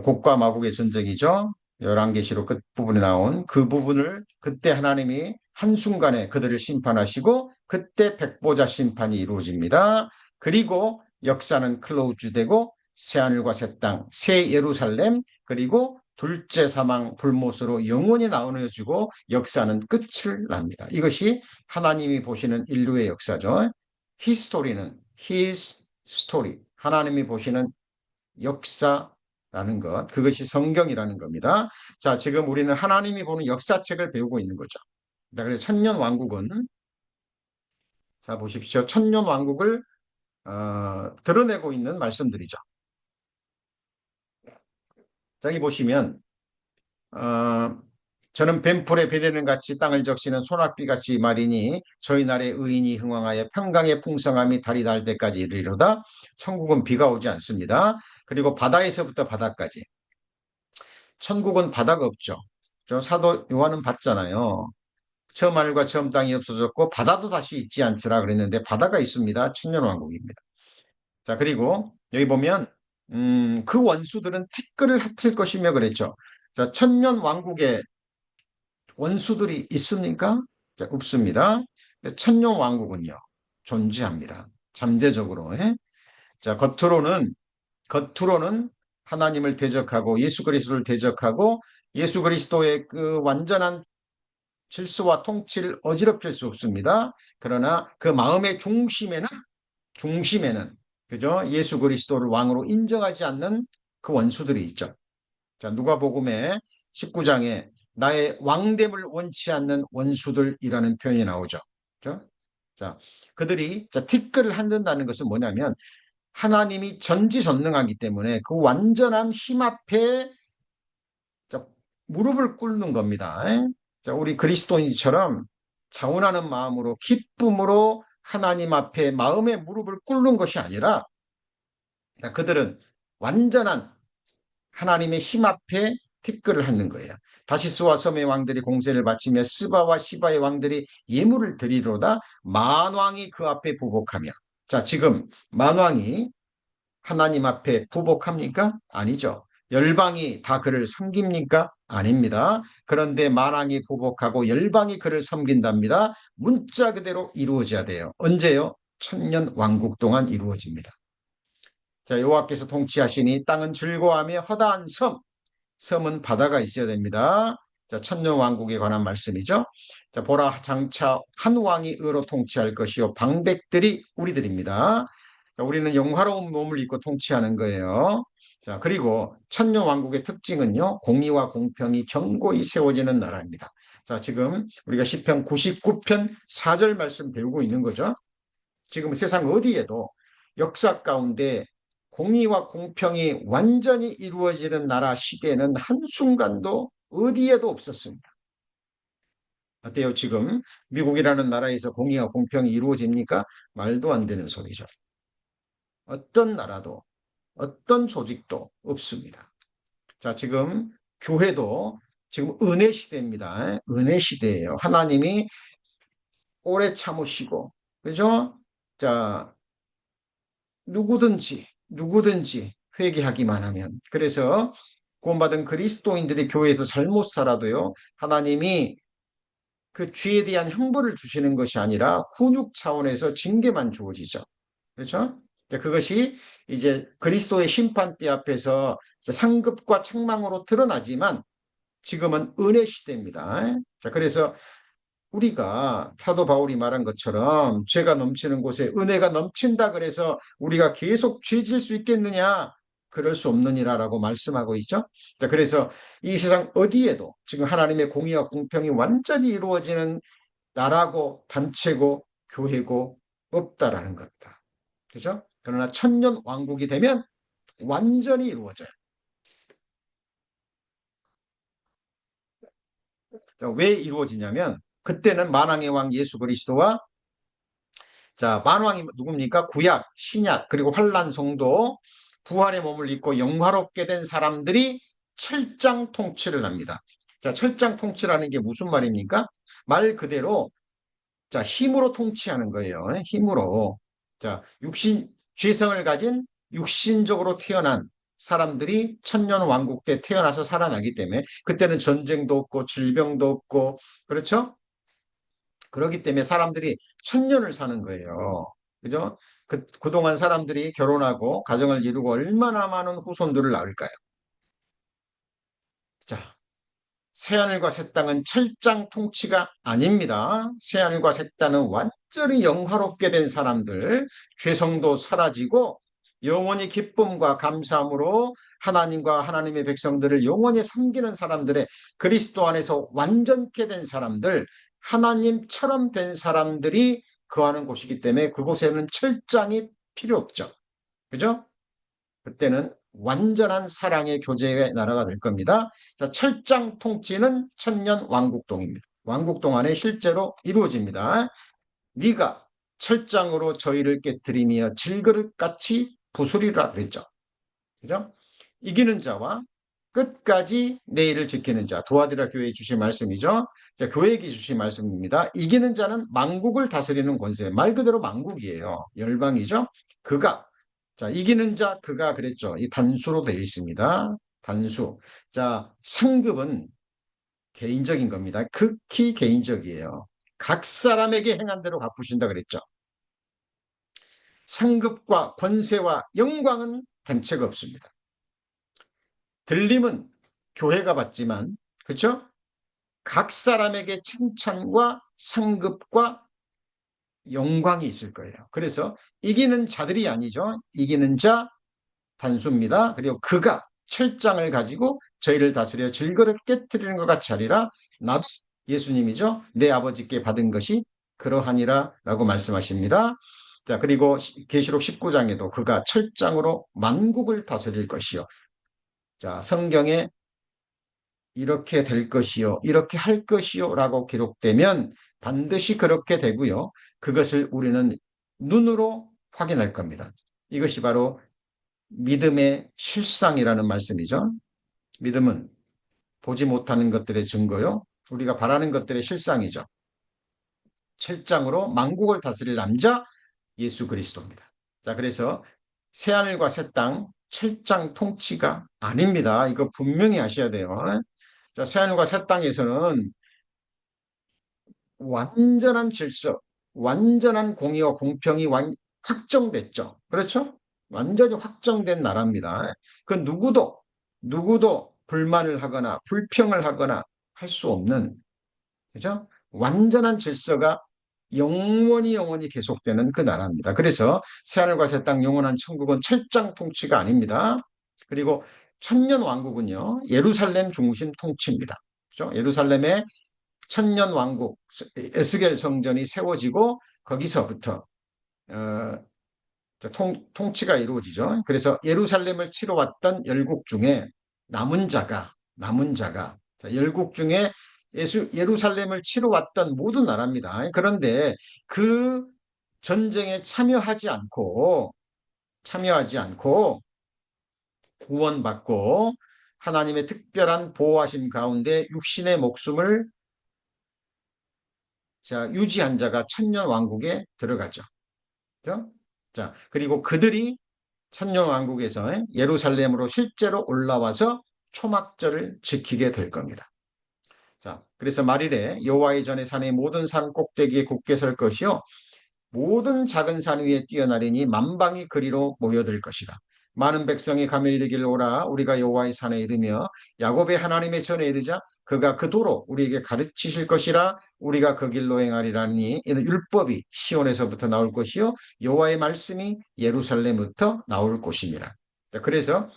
곡과 마곡의 전쟁이죠. 열왕계시록 끝부분에 나온 그 부분을 그때 하나님이 한순간에 그들을 심판하시고 그때 백보자 심판이 이루어집니다. 그리고 역사는 클로즈되고 새하늘과 새 땅, 새 예루살렘 그리고 둘째 사망 불못으로 영원히 나누어지고 역사는 끝을 납니다. 이것이 하나님이 보시는 인류의 역사죠. 히스토리는 His story. 하나님이 보시는 역사라는 것, 그것이 성경이라는 겁니다. 자, 지금 우리는 하나님이 보는 역사책을 배우고 있는 거죠. 자, 그래서 천년왕국은 자 보십시오. 천년왕국을 드러내고 있는 말씀들이죠. 자, 여기 보시면 저는 뱀풀에 베리는 같이 땅을 적시는 소낙비같이 말이니 저희 날의 의인이 흥왕하여 평강의 풍성함이 달이 달 때까지 이르리로다. 천국은 비가 오지 않습니다. 그리고 바다에서부터 바다까지. 천국은 바다가 없죠. 저 사도 요한은 봤잖아요. 처음 하늘과 처음 땅이 없어졌고 바다도 다시 있지 않더라 그랬는데 바다가 있습니다. 천년왕국입니다. 자, 그리고 여기 보면 그 원수들은 티끌을 핥을 것이며 그랬죠. 자, 천년왕국에 원수들이 있습니까? 자, 없습니다. 천년왕국은요. 존재합니다. 잠재적으로. 자, 겉으로는 하나님을 대적하고 예수 그리스도를 대적하고 예수 그리스도의 그 완전한 질서와 통치를 어지럽힐 수 없습니다. 그러나 그 마음의 중심에는 그죠? 예수 그리스도를 왕으로 인정하지 않는 그 원수들이 있죠. 자, 누가복음의 19장에 나의 왕됨을 원치 않는 원수들이라는 표현이 나오죠. 그렇죠? 자, 그들이 티끌을 흔든다는 것은 뭐냐면 하나님이 전지전능하기 때문에 그 완전한 힘 앞에 자, 무릎을 꿇는 겁니다. 자, 우리 그리스도인처럼 자원하는 마음으로 기쁨으로 하나님 앞에 마음의 무릎을 꿇는 것이 아니라 자, 그들은 완전한 하나님의 힘 앞에 티끌을 하는 거예요. 다시스와 섬의 왕들이 공세를 바치며 스바와 시바의 왕들이 예물을 드리로다 만왕이 그 앞에 부복하며 자, 지금 만왕이 하나님 앞에 부복합니까? 아니죠. 열방이 다 그를 섬깁니까? 아닙니다. 그런데 만왕이 부복하고 열방이 그를 섬긴답니다. 문자 그대로 이루어져야 돼요. 언제요? 천년 왕국 동안 이루어집니다. 자, 여호와께서 통치하시니 땅은 즐거워하며 허다한 섬은 바다가 있어야 됩니다. 자, 천년 왕국에 관한 말씀이죠. 자, 보라 장차 한 왕이 의로 통치할 것이요 방백들이 우리들입니다. 자, 우리는 영화로운 몸을 입고 통치하는 거예요. 자, 그리고 천년 왕국의 특징은요, 공의와 공평이 견고히 세워지는 나라입니다. 자, 지금 우리가 시편 99편 4절 말씀 배우고 있는 거죠. 지금 세상 어디에도 역사 가운데 공의와 공평이 완전히 이루어지는 나라 시대는 한순간도 어디에도 없었습니다. 어때요? 지금 미국이라는 나라에서 공의와 공평이 이루어집니까? 말도 안 되는 소리죠. 어떤 나라도 어떤 조직도 없습니다. 자, 지금 교회도 지금 은혜 시대입니다. 은혜 시대예요. 하나님이 오래 참으시고, 그죠? 자, 누구든지 회개하기만 하면. 그래서 구원받은 그리스도인들이 교회에서 잘못 살아도요, 하나님이 그 죄에 대한 형벌을 주시는 것이 아니라 훈육 차원에서 징계만 주어지죠. 그렇죠? 그것이 이제 그리스도의 심판대 앞에서 상급과 책망으로 드러나지만 지금은 은혜 시대입니다. 자, 그래서 우리가 사도 바울이 말한 것처럼 죄가 넘치는 곳에 은혜가 넘친다 그래서 우리가 계속 죄질 수 있겠느냐? 그럴 수 없느니라라고 말씀하고 있죠. 자, 그래서 이 세상 어디에도 지금 하나님의 공의와 공평이 완전히 이루어지는 나라고 단체고 교회고 없다라는 겁니다. 그죠? 그러나 천년 왕국이 되면 완전히 이루어져요. 자, 왜 이루어지냐면 그때는 만왕의 왕 예수 그리스도와 자, 만왕이 누굽니까? 구약, 신약, 그리고 환란 성도, 부활의 몸을 입고 영화롭게 된 사람들이 철장 통치를 합니다. 자, 철장 통치라는 게 무슨 말입니까? 말 그대로 자, 힘으로 통치하는 거예요. 힘으로. 자, 죄성을 가진 육신적으로 태어난 사람들이 천년 왕국 때 태어나서 살아나기 때문에 그때는 전쟁도 없고 질병도 없고 그렇죠? 그렇기 때문에 사람들이 천년을 사는 거예요. 그죠? 그동안 사람들이 결혼하고 가정을 이루고 얼마나 많은 후손들을 낳을까요? 자, 새하늘과 새 땅은 철장 통치가 아닙니다. 새하늘과 새 땅은 완전히 영화롭게 된 사람들, 죄성도 사라지고 영원히 기쁨과 감사함으로 하나님과 하나님의 백성들을 영원히 섬기는 사람들의 그리스도 안에서 완전케 된 사람들, 하나님처럼 된 사람들이 거하는 곳이기 때문에 그곳에는 철장이 필요 없죠. 그죠? 그때는 완전한 사랑의 교제의 나라가 될 겁니다. 자, 철장 통치는 천년 왕국동입니다. 왕국동 안에 실제로 이루어집니다. 네가 철장으로 저희를 깨뜨리며 질그릇같이 부수리라 그랬죠. 그죠? 이기는 자와 끝까지 내 일을 지키는 자, 도아디라 교회에 주신 말씀이죠. 자, 교회에게 주신 말씀입니다. 이기는 자는 만국을 다스리는 권세, 말 그대로 만국이에요. 열방이죠. 그가 자, 이기는 자 그가 그랬죠. 이 단수로 되어 있습니다. 단수. 자, 상급은 개인적인 겁니다. 극히 개인적이에요. 각 사람에게 행한 대로 갚으신다 그랬죠. 상급과 권세와 영광은 단체가 없습니다. 들림은 교회가 받지만 그렇죠? 각 사람에게 칭찬과 상급과 영광이 있을 거예요. 그래서 이기는 자들이 아니죠. 이기는 자 단수입니다. 그리고 그가 철장을 가지고 저희를 다스려 질그릇 깨뜨리는 것 같이 하리라. 나도 예수님이죠. 내 아버지께 받은 것이 그러하니라 라고 말씀하십니다. 자, 그리고 계시록 19장에도 그가 철장으로 만국을 다스릴 것이요. 자, 성경에 이렇게 될 것이요, 이렇게 할 것이요 라고 기록되면 반드시 그렇게 되고요. 그것을 우리는 눈으로 확인할 겁니다. 이것이 바로 믿음의 실상이라는 말씀이죠. 믿음은 보지 못하는 것들의 증거요, 우리가 바라는 것들의 실상이죠. 철장으로 만국을 다스릴 남자 예수 그리스도입니다. 자, 그래서 새하늘과 새 땅 철장 통치가 아닙니다. 이거 분명히 아셔야 돼요. 자, 새하늘과 새 땅에서는 완전한 질서, 완전한 공의와 공평이 확정됐죠. 그렇죠? 완전히 확정된 나라입니다. 그 누구도 불만을 하거나 불평을 하거나 할 수 없는, 그죠? 완전한 질서가 영원히 계속되는 그 나라입니다. 그래서 새하늘과 새 땅 영원한 천국은 철장 통치가 아닙니다. 그리고 천년 왕국은요, 예루살렘 중심 통치입니다. 그죠? 예루살렘의 천년 왕국 에스겔 성전이 세워지고 거기서부터 어, 통치가 이루어지죠. 그래서 예루살렘을 치러 왔던 열국 중에 남은 자가 열국 중에 예루살렘을 치러 왔던 모든 나라입니다. 그런데 그 전쟁에 참여하지 않고 구원받고 하나님의 특별한 보호하심 가운데 육신의 목숨을 유지한 자가 천년 왕국에 들어가죠. 그렇죠? 자, 그리고 그들이 천년 왕국에서 예루살렘으로 실제로 올라와서 초막절을 지키게 될 겁니다. 자, 그래서 말일에 여호와의 전에 산의 모든 산 꼭대기에 굳게 설 것이요, 모든 작은 산 위에 뛰어나리니 만방이 그리로 모여들 것이다. 많은 백성이 가며 이르기를 오라 우리가 여호와의 산에 이르며 야곱의 하나님의 전에 이르자 그가 그 도로 우리에게 가르치실 것이라 우리가 그 길로 행하리라니 이는 율법이 시온에서부터 나올 것이요 여호와의 말씀이 예루살렘부터 나올 것이니라. 그래서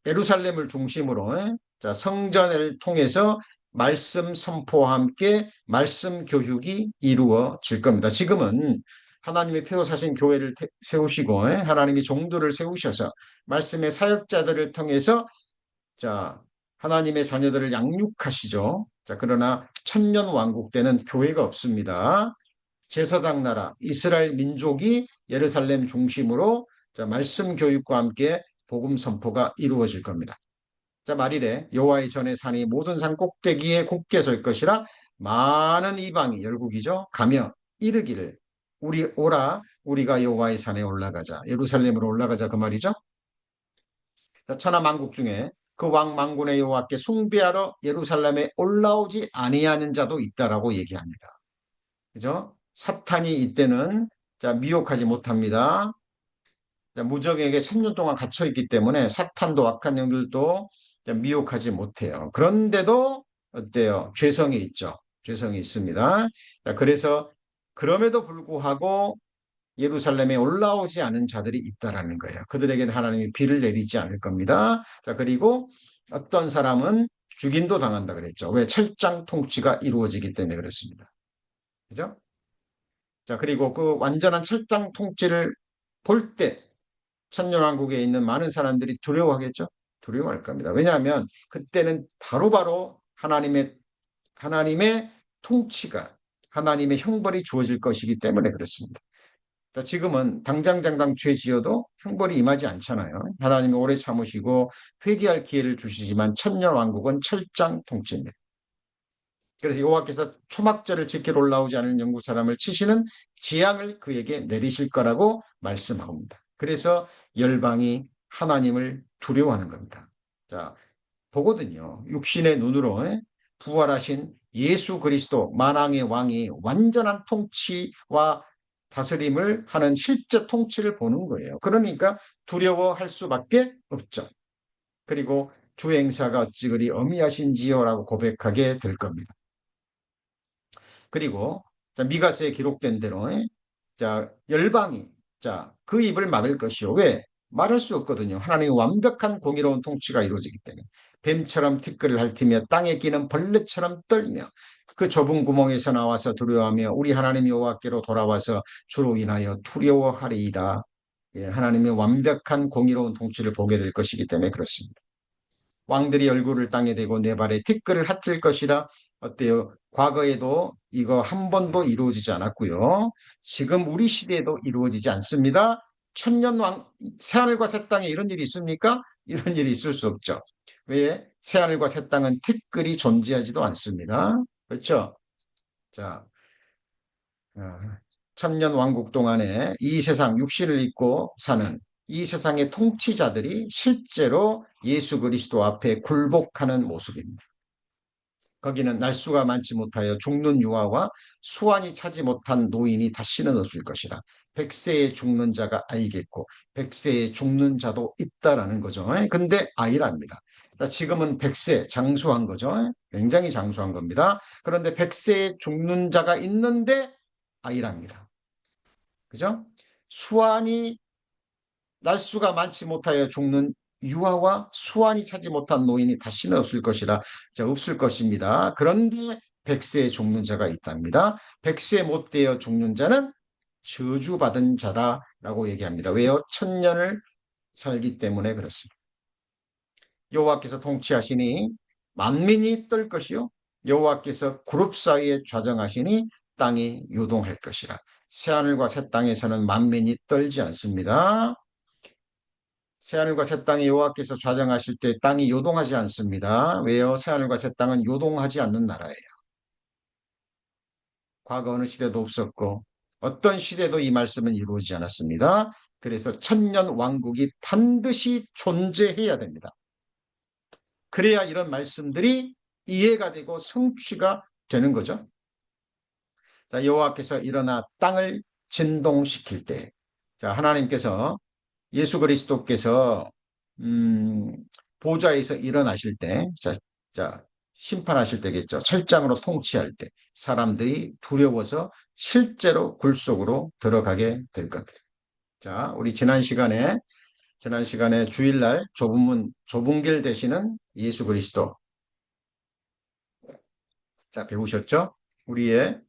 예루살렘을 중심으로 성전을 통해서 말씀 선포와 함께 말씀 교육이 이루어질 겁니다. 지금은 하나님의 표로 사신 교회를 세우시고 하나님이 종들을 세우셔서 말씀의 사역자들을 통해서 하나님의 자녀들을 양육하시죠. 그러나 천년 왕국 때는 교회가 없습니다. 제사장 나라 이스라엘 민족이 예루살렘 중심으로 말씀 교육과 함께 복음 선포가 이루어질 겁니다. 자, 말일에 여호와의 전에 산이 모든 산 꼭대기에 굳게 설 것이라 많은 이방이 열국이죠. 가며 이르기를 우리가 여호와의 산에 올라가자. 예루살렘으로 올라가자 그 말이죠. 자, 천하 만국 중에 그 왕 만군의 여호와께 숭배하러 예루살렘에 올라오지 아니하는 자도 있다라고 얘기합니다. 그죠? 사탄이 이때는 미혹하지 못합니다. 무적에게 1000년 동안 갇혀 있기 때문에 사탄도 악한 영들도 미혹하지 못해요. 그런데도 어때요? 죄성이 있죠. 죄성이 있습니다. 그래서 그럼에도 불구하고 예루살렘에 올라오지 않은 자들이 있다라는 거예요. 그들에게는 하나님이 비를 내리지 않을 겁니다. 그리고 어떤 사람은 죽임도 당한다 그랬죠. 왜? 철장 통치가 이루어지기 때문에 그렇습니다. 그죠? 그리고 그 완전한 철장 통치를 볼 때 천년왕국에 있는 많은 사람들이 두려워하겠죠? 두려워할 겁니다. 왜냐하면 그때는 바로바로 하나님의 통치가, 하나님의 형벌이 주어질 것이기 때문에 그렇습니다. 지금은 당장 죄 지어도 형벌이 임하지 않잖아요. 하나님이 오래 참으시고 회개할 기회를 주시지만 천년왕국은 철장 통치입니다. 그래서 여호와께서 초막절을 지키러 올라오지 않은 영국 사람을 치시는 재앙을 그에게 내리실 거라고 말씀합니다. 그래서 열방이 하나님을 두려워하는 겁니다. 자, 보거든요. 육신의 눈으로 부활하신 예수 그리스도 만왕의 왕이 완전한 통치와 다스림을 하는 실제 통치를 보는 거예요. 그러니까 두려워할 수밖에 없죠. 그리고 주 행사가 어찌 그리 어미하신지요라고 고백하게 될 겁니다. 그리고 미가서에 기록된 대로 열방이 그 입을 막을 것이요. 왜? 말할 수 없거든요. 하나님의 완벽한 공의로운 통치가 이루어지기 때문에. 뱀처럼 티끌을 핥으며 땅에 끼는 벌레처럼 떨며 그 좁은 구멍에서 나와서 두려워하며 우리 하나님 여호와께로 돌아와서 주로 인하여 두려워하리이다. 예, 하나님의 완벽한 공의로운 통치를 보게 될 것이기 때문에 그렇습니다. 왕들이 얼굴을 땅에 대고 내 발에 티끌을 핥을 것이라. 어때요? 과거에도 이거 한 번도 이루어지지 않았고요. 지금 우리 시대에도 이루어지지 않습니다. 천년왕, 새하늘과 새 땅에 이런 일이 있습니까? 이런 일이 있을 수 없죠. 왜? 새하늘과 새 땅은 티끌이 존재하지도 않습니다. 그렇죠? 자, 어, 천년 왕국 동안에 이 세상 육신을 입고 사는 이 세상의 통치자들이 실제로 예수 그리스도 앞에 굴복하는 모습입니다. 거기는 날수가 많지 못하여 죽는 유아와 수완이 차지 못한 노인이 다시는 없을 것이라. 100세에 죽는 자가 아이겠고 100세에 죽는 자도 있다라는 거죠. 근데 아이랍니다. 지금은 100세 장수한 거죠. 굉장히 장수한 겁니다. 그런데 100세에 죽는 자가 있는데 아이랍니다. 그죠? 수완이 날수가 많지 못하여 죽는 유아와 수완이 차지 못한 노인이 다시는 없을 것이라. 자, 없을 것입니다. 그런데 100세에 죽는 자가 있답니다. 100세 못 되어 죽는 자는 저주받은 자라라고 얘기합니다. 왜요? 천년을 살기 때문에 그렇습니다. 여호와께서 통치하시니 만민이 떨 것이요 여호와께서 그룹 사이에 좌정하시니 땅이 요동할 것이라. 새하늘과 새 땅에서는 만민이 떨지 않습니다. 새하늘과 새 땅에 여호와께서 좌정하실 때 땅이 요동하지 않습니다. 왜요? 새하늘과 새 땅은 요동하지 않는 나라예요. 과거 어느 시대도 없었고 어떤 시대도 이 말씀은 이루어지지 않았습니다. 그래서 천년 왕국이 반드시 존재해야 됩니다. 그래야 이런 말씀들이 이해가 되고 성취가 되는 거죠. 자, 여호와께서 일어나 땅을 진동시킬 때, 자, 하나님께서 예수 그리스도께서 보좌에서 일어나실 때, 자, 심판하실 때겠죠. 철장으로 통치할 때 사람들이 두려워서 실제로 굴 속으로 들어가게 될 겁니다. 자, 우리 지난 시간에 주일날 좁은 길 되시는 예수 그리스도, 자, 배우셨죠? 우리의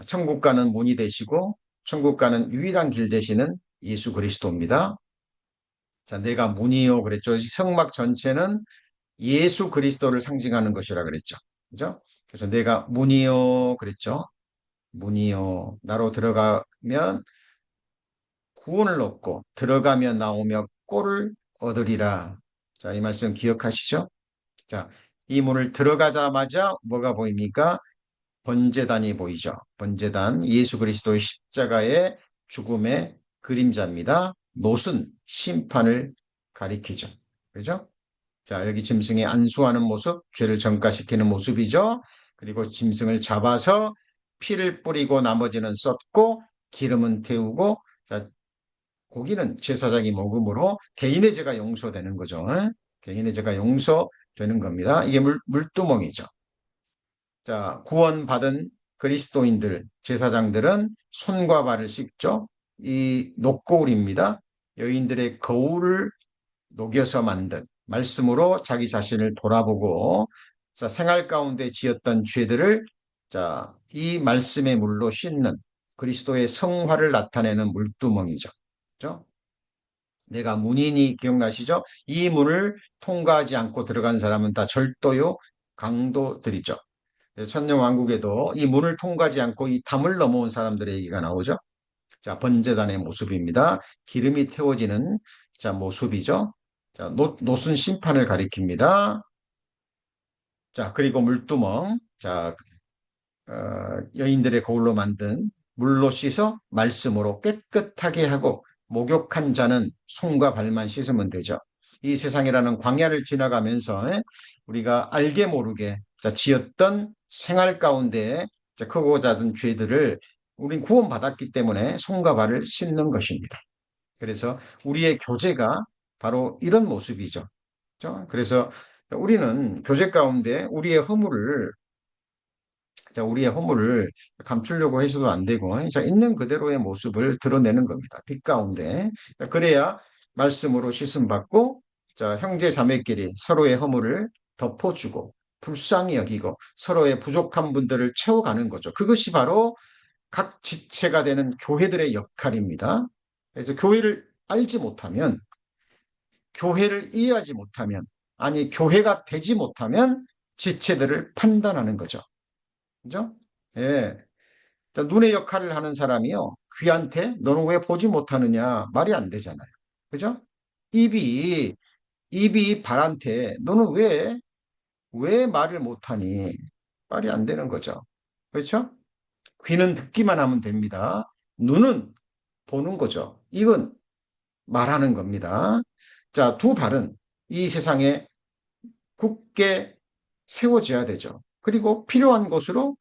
천국 가는 문이 되시고 천국 가는 유일한 길 되시는 예수 그리스도입니다. 자, 내가 문이요 그랬죠. 성막 전체는 예수 그리스도를 상징하는 것이라 그랬죠. 그죠? 그래서 내가 문이요 그랬죠. 문이요. 나로 들어가면 구원을 얻고 들어가며 나오며 꼴을 얻으리라. 자, 이 말씀 기억하시죠? 자, 이 문을 들어가자마자 뭐가 보입니까? 번제단이 보이죠. 번제단, 예수 그리스도의 십자가의 죽음의 그림자입니다. 못은 심판을 가리키죠. 그죠? 자, 여기 짐승이 안수하는 모습, 죄를 전가시키는 모습이죠. 그리고 짐승을 잡아서 피를 뿌리고 나머지는 쏟고 기름은 태우고, 자, 고기는 제사장이 먹음으로 개인의 죄가 용서되는 거죠. 개인의 죄가 용서되는 겁니다. 이게 물두멍이죠. 자, 구원받은 그리스도인들, 제사장들은 손과 발을 씻죠. 이 녹거울입니다. 여인들의 거울을 녹여서 만든 말씀으로 자기 자신을 돌아보고, 자, 생활 가운데 지었던 죄들을, 자, 이 말씀의 물로 씻는 그리스도의 성화를 나타내는 물두멍이죠. 그죠? 내가 문이니 기억나시죠? 이 문을 통과하지 않고 들어간 사람은 다 절도요, 강도들이죠. 천년왕국에도 이 문을 통과하지 않고 이 담을 넘어온 사람들의 얘기가 나오죠. 자, 번제단의 모습입니다. 기름이 태워지는 자 모습이죠. 자, 노순 심판을 가리킵니다. 자, 그리고 물두멍. 자, 여인들의 거울로 만든 물로 씻어 말씀으로 깨끗하게 하고 목욕한 자는 손과 발만 씻으면 되죠. 이 세상이라는 광야를 지나가면서 우리가 알게 모르게 지었던 생활 가운데 크고 작은 죄들을 우린 구원받았기 때문에 손과 발을 씻는 것입니다. 그래서 우리의 교제가 바로 이런 모습이죠. 그래서 우리는 교제 가운데 우리의 허물을 자, 우리의 허물을 감추려고 해서도 안 되고, 자, 있는 그대로의 모습을 드러내는 겁니다. 빛 가운데. 자, 그래야 말씀으로 씻음받고, 자, 형제 자매끼리 서로의 허물을 덮어주고, 불쌍히 여기고, 서로의 부족한 분들을 채워가는 거죠. 그것이 바로 각 지체가 되는 교회들의 역할입니다. 그래서 교회를 알지 못하면, 교회를 이해하지 못하면, 아니, 교회가 되지 못하면 지체들을 판단하는 거죠. 그죠? 예. 눈의 역할을 하는 사람이요. 귀한테 너는 왜 보지 못하느냐 말이 안 되잖아요. 그죠? 입이 입이 발한테 너는 왜 말을 못하니 말이 안 되는 거죠. 그렇죠? 귀는 듣기만 하면 됩니다. 눈은 보는 거죠. 입은 말하는 겁니다. 자, 두 발은 이 세상에 굳게 세워져야 되죠. 그리고 필요한 곳으로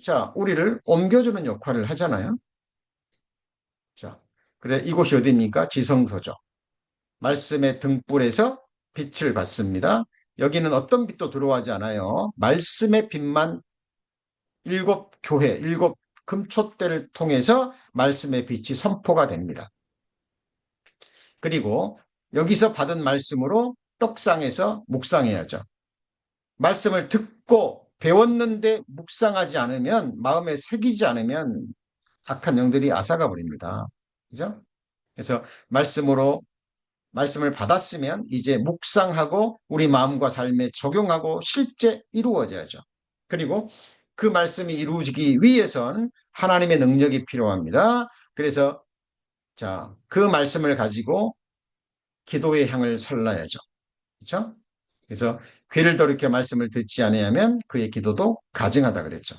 자, 우리를 옮겨주는 역할을 하잖아요. 자, 그래 이곳이 어디입니까? 지성소죠. 말씀의 등불에서 빛을 받습니다. 여기는 어떤 빛도 들어가지 않아요. 말씀의 빛만 일곱 교회, 일곱 금촛대를 통해서 말씀의 빛이 선포가 됩니다. 그리고 여기서 받은 말씀으로 떡상에서 묵상해야죠. 말씀을 듣고 배웠는데 묵상하지 않으면 마음에 새기지 않으면 악한 영들이 앗아가 버립니다. 그죠? 그래서 말씀을 받았으면 이제 묵상하고 우리 마음과 삶에 적용하고 실제 이루어져야죠. 그리고 그 말씀이 이루어지기 위해선 하나님의 능력이 필요합니다. 그래서 자, 그 말씀을 가지고 기도의 향을 설라야죠. 그렇죠? 그래서 귀를 돌이켜 말씀을 듣지 아니하면 그의 기도도 가증하다 그랬죠.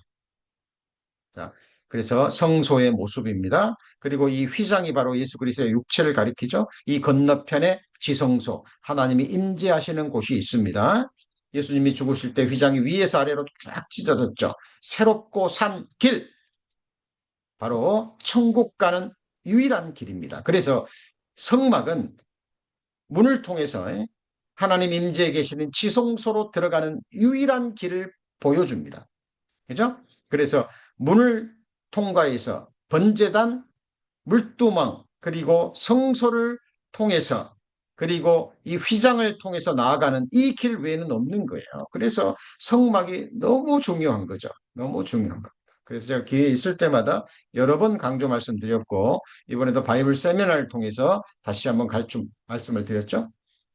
자, 그래서 성소의 모습입니다. 그리고 이 휘장이 바로 예수 그리스도의 육체를 가리키죠. 이 건너편에 지성소, 하나님이 임재하시는 곳이 있습니다. 예수님이 죽으실 때 휘장이 위에서 아래로 쫙 찢어졌죠. 새롭고 산 길, 바로 천국 가는 유일한 길입니다. 그래서 성막은 문을 통해서 하나님 임재해 계시는 지성소로 들어가는 유일한 길을 보여줍니다. 그죠? 그래서 문을 통과해서 번제단, 물두멍, 그리고 성소를 통해서 그리고 이 휘장을 통해서 나아가는 이 길 외에는 없는 거예요. 그래서 성막이 너무 중요한 거죠. 너무 중요한 겁니다. 그래서 제가 기회 있을 때마다 여러 번 강조 말씀드렸고 이번에도 바이블 세미나를 통해서 다시 한번 갈중 말씀을 드렸죠.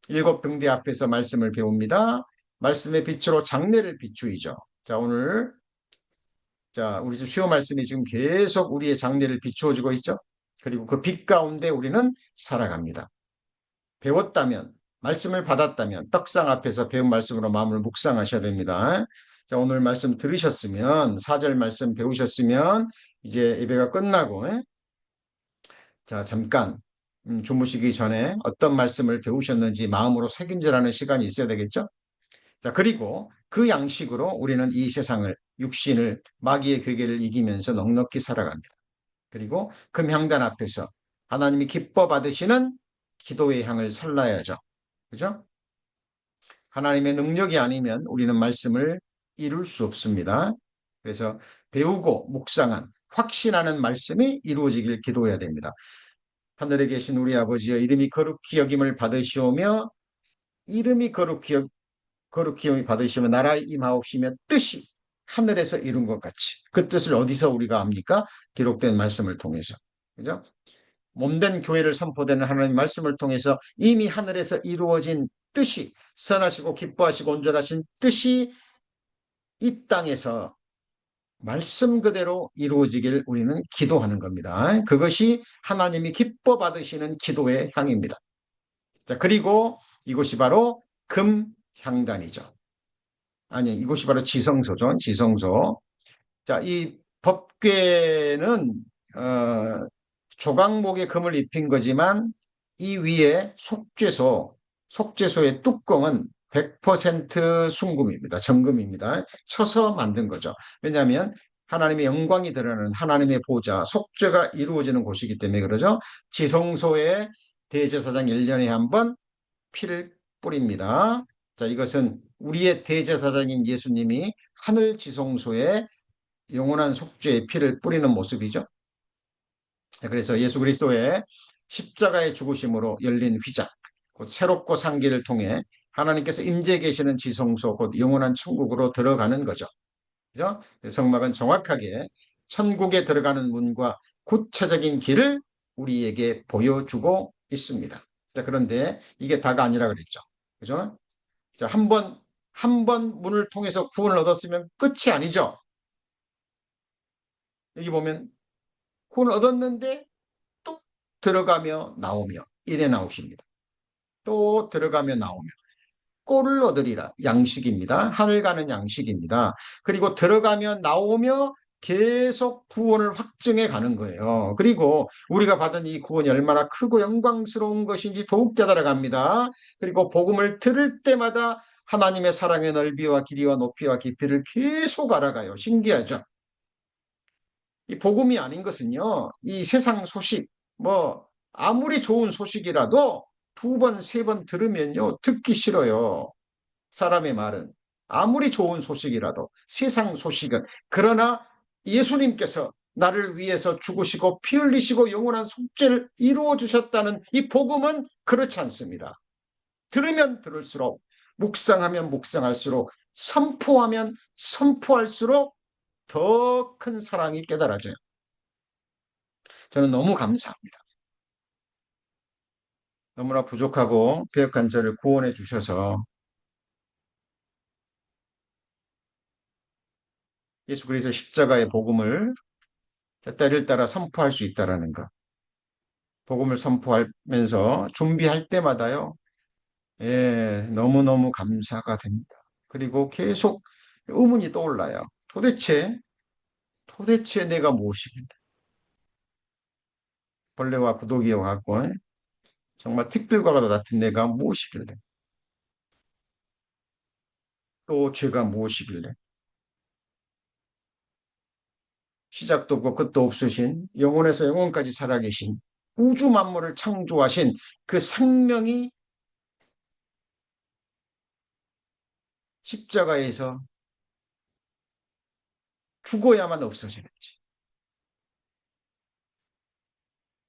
일곱 등대 앞에서 말씀을 배웁니다. 말씀의 빛으로 장래를 비추이죠. 자, 오늘 자, 우리 주요 말씀이 지금 계속 우리의 장래를 비추어주고 있죠. 그리고 그 빛 가운데 우리는 살아갑니다. 배웠다면, 말씀을 받았다면 떡상 앞에서 배운 말씀으로 마음을 묵상하셔야 됩니다. 자, 오늘 말씀 들으셨으면, 4절 말씀 배우셨으면 이제 예배가 끝나고 자, 잠깐 주무시기 전에 어떤 말씀을 배우셨는지 마음으로 새김질하는 시간이 있어야 되겠죠? 자, 그리고 그 양식으로 우리는 이 세상을, 육신을, 마귀의 괴계를 이기면서 넉넉히 살아갑니다. 그리고 금향단 앞에서 하나님이 기뻐 받으시는 기도의 향을 설라야죠. 그죠? 하나님의 능력이 아니면 우리는 말씀을 이룰 수 없습니다. 그래서 배우고 묵상한 확신하는 말씀이 이루어지길 기도해야 됩니다. 하늘에 계신 우리 아버지여 이름이 거룩히 여김을 받으시오며 이름이 거룩히 받으시며 나라의 임하옵시며 뜻이 하늘에서 이룬 것 같이 그 뜻을 어디서 우리가 압니까? 기록된 말씀을 통해서. 그죠? 몸된 교회를 선포되는 하나님 말씀을 통해서 이미 하늘에서 이루어진 뜻이 선하시고 기뻐하시고 온전하신 뜻이 이 땅에서 말씀 그대로 이루어지길 우리는 기도하는 겁니다. 그것이 하나님이 기뻐 받으시는 기도의 향입니다. 자, 그리고 이곳이 바로 금향단이죠. 아니, 이곳이 바로 지성소죠. 지성소. 자, 이 법궤는 조각목에 금을 입힌 거지만 이 위에 속죄소의 뚜껑은 100% 순금입니다. 정금입니다. 쳐서 만든 거죠. 왜냐하면 하나님의 영광이 드러나는 하나님의 보좌, 속죄가 이루어지는 곳이기 때문에 그러죠. 지성소에 대제사장 1년에 한 번 피를 뿌립니다. 자, 이것은 우리의 대제사장인 예수님이 하늘 지성소에 영원한 속죄의 피를 뿌리는 모습이죠. 그래서 예수 그리스도의 십자가의 죽으심으로 열린 휘장, 곧 새롭고 상기를 통해 하나님께서 임재 계시는 지성소, 곧 영원한 천국으로 들어가는 거죠. 그죠? 성막은 정확하게 천국에 들어가는 문과 구체적인 길을 우리에게 보여주고 있습니다. 자, 그런데 이게 다가 아니라 그랬죠. 그죠? 자, 한 번 문을 통해서 구원을 얻었으면 끝이 아니죠. 여기 보면 구원을 얻었는데 또 들어가며 나오며 이래 나오십니다. 또 들어가며 나오며 꼴을 얻으리라. 양식입니다. 하늘 가는 양식입니다. 그리고 들어가며 나오며 계속 구원을 확증해 가는 거예요. 그리고 우리가 받은 이 구원이 얼마나 크고 영광스러운 것인지 더욱 깨달아갑니다. 그리고 복음을 들을 때마다 하나님의 사랑의 넓이와 길이와 높이와 깊이를 계속 알아가요. 신기하죠? 이 복음이 아닌 것은요, 이 세상 소식, 뭐, 아무리 좋은 소식이라도 두 번, 세 번 들으면요, 듣기 싫어요. 사람의 말은. 아무리 좋은 소식이라도, 세상 소식은. 그러나 예수님께서 나를 위해서 죽으시고 피 흘리시고 영원한 속죄를 이루어 주셨다는 이 복음은 그렇지 않습니다. 들으면 들을수록, 묵상하면 묵상할수록, 선포하면 선포할수록 더 큰 사랑이 깨달아져요. 저는 너무 감사합니다. 너무나 부족하고 배역한 저를 구원해 주셔서 예수 그리스도 십자가의 복음을 때를 따라 선포할 수 있다라는 것. 복음을 선포하면서 준비할 때마다요. 예, 너무너무 감사가 됩니다. 그리고 계속 의문이 떠올라요. 도대체 내가 무엇이길래 벌레와 구더기와 같고 정말 특별과가 같은 내가 무엇이길래 또 죄가 무엇이길래 시작도 없고 끝도 없으신 영원에서 영원까지 살아계신 우주 만물을 창조하신 그 생명이 십자가에서 죽어야만 없어지는지.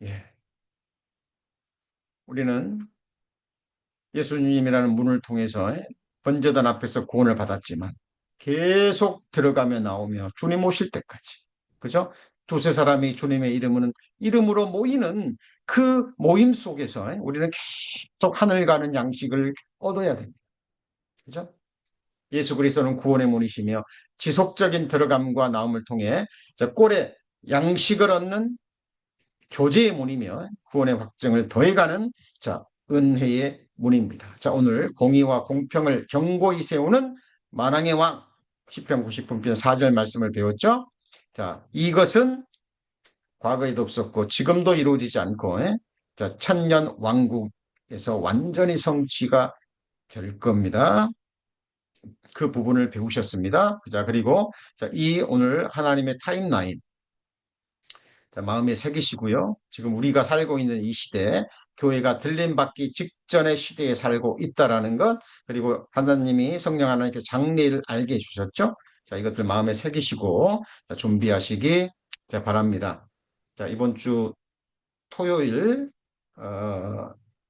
예. 우리는 예수님이라는 문을 통해서 번제단 앞에서 구원을 받았지만 계속 들어가며 나오며 주님 오실 때까지. 그죠? 두세 사람이 주님의 이름으로 모이는 그 모임 속에서 우리는 계속 하늘 가는 양식을 얻어야 됩니다. 그죠? 예수 그리스도는 구원의 문이시며 지속적인 들어감과 나옴을 통해 꼴에 양식을 얻는 교제의 문이며 구원의 확증을 더해가는 은혜의 문입니다. 오늘 공의와 공평을 견고히 세우는 만왕의 왕 시편 90편 4절 말씀을 배웠죠. 이것은 과거에도 없었고 지금도 이루어지지 않고 천년 왕국에서 완전히 성취가 될 겁니다. 그 부분을 배우셨습니다. 그리고 이 오늘 하나님의 타임라인 마음에 새기시고요. 지금 우리가 살고 있는 이 시대, 교회가 들림받기 직전의 시대에 살고 있다라는 것, 그리고 하나님이 성령 하나님께 장래를 알게 해주셨죠. 이것들 마음에 새기시고 준비하시기 바랍니다. 이번 주 토요일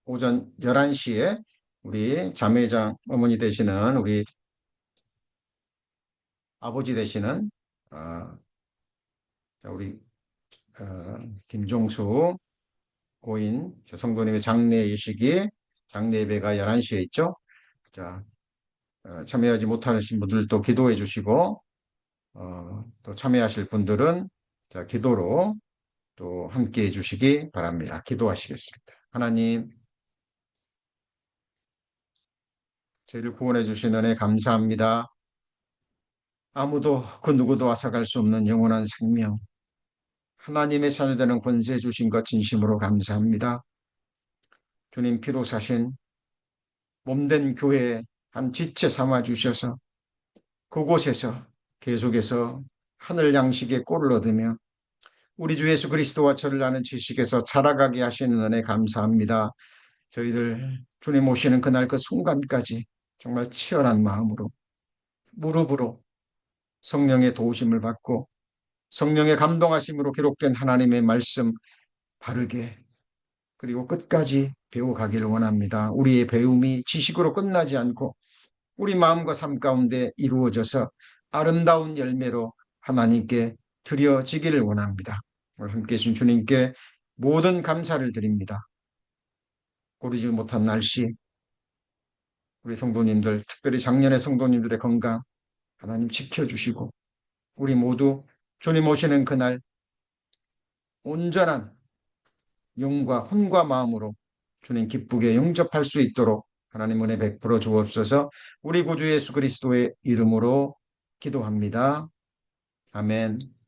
오전 11시에 우리 자매장 어머니 되시는 우리 아버지 되시는 우리 김종수 고인 성도님의 장례 예식이 장례 예배가 11시에 있죠. 참여하지 못하신 분들도 기도해 주시고 또 참여하실 분들은 기도로 또 함께 해 주시기 바랍니다. 기도하시겠습니다. 하나님, 저희를 구원해 주신 은혜 감사합니다. 아무도 그 누구도 앗아갈 수 없는 영원한 생명, 하나님의 자녀되는 권세 주신 것 진심으로 감사합니다. 주님 피로 사신 몸된 교회의 한 지체 삼아 주셔서 그곳에서 계속해서 하늘 양식의 꼴을 얻으며 우리 주 예수 그리스도와 저를 아는 지식에서 살아가게 하시는 은혜 감사합니다. 저희들 주님 오시는 그날 그 순간까지 정말 치열한 마음으로 무릎으로 성령의 도우심을 받고 성령의 감동하심으로 기록된 하나님의 말씀 바르게 그리고 끝까지 배워가기를 원합니다. 우리의 배움이 지식으로 끝나지 않고 우리 마음과 삶 가운데 이루어져서 아름다운 열매로 하나님께 드려지기를 원합니다. 오늘 함께해 주신 주님께 모든 감사를 드립니다. 고르지 못한 날씨, 우리 성도님들, 특별히 작년의 성도님들의 건강 하나님 지켜주시고 우리 모두 주님 오시는 그날 온전한 영과 혼과 마음으로 주님 기쁘게 영접할 수 있도록 하나님 은혜 베풀어 주옵소서. 우리 구주 예수 그리스도의 이름으로 기도합니다. 아멘.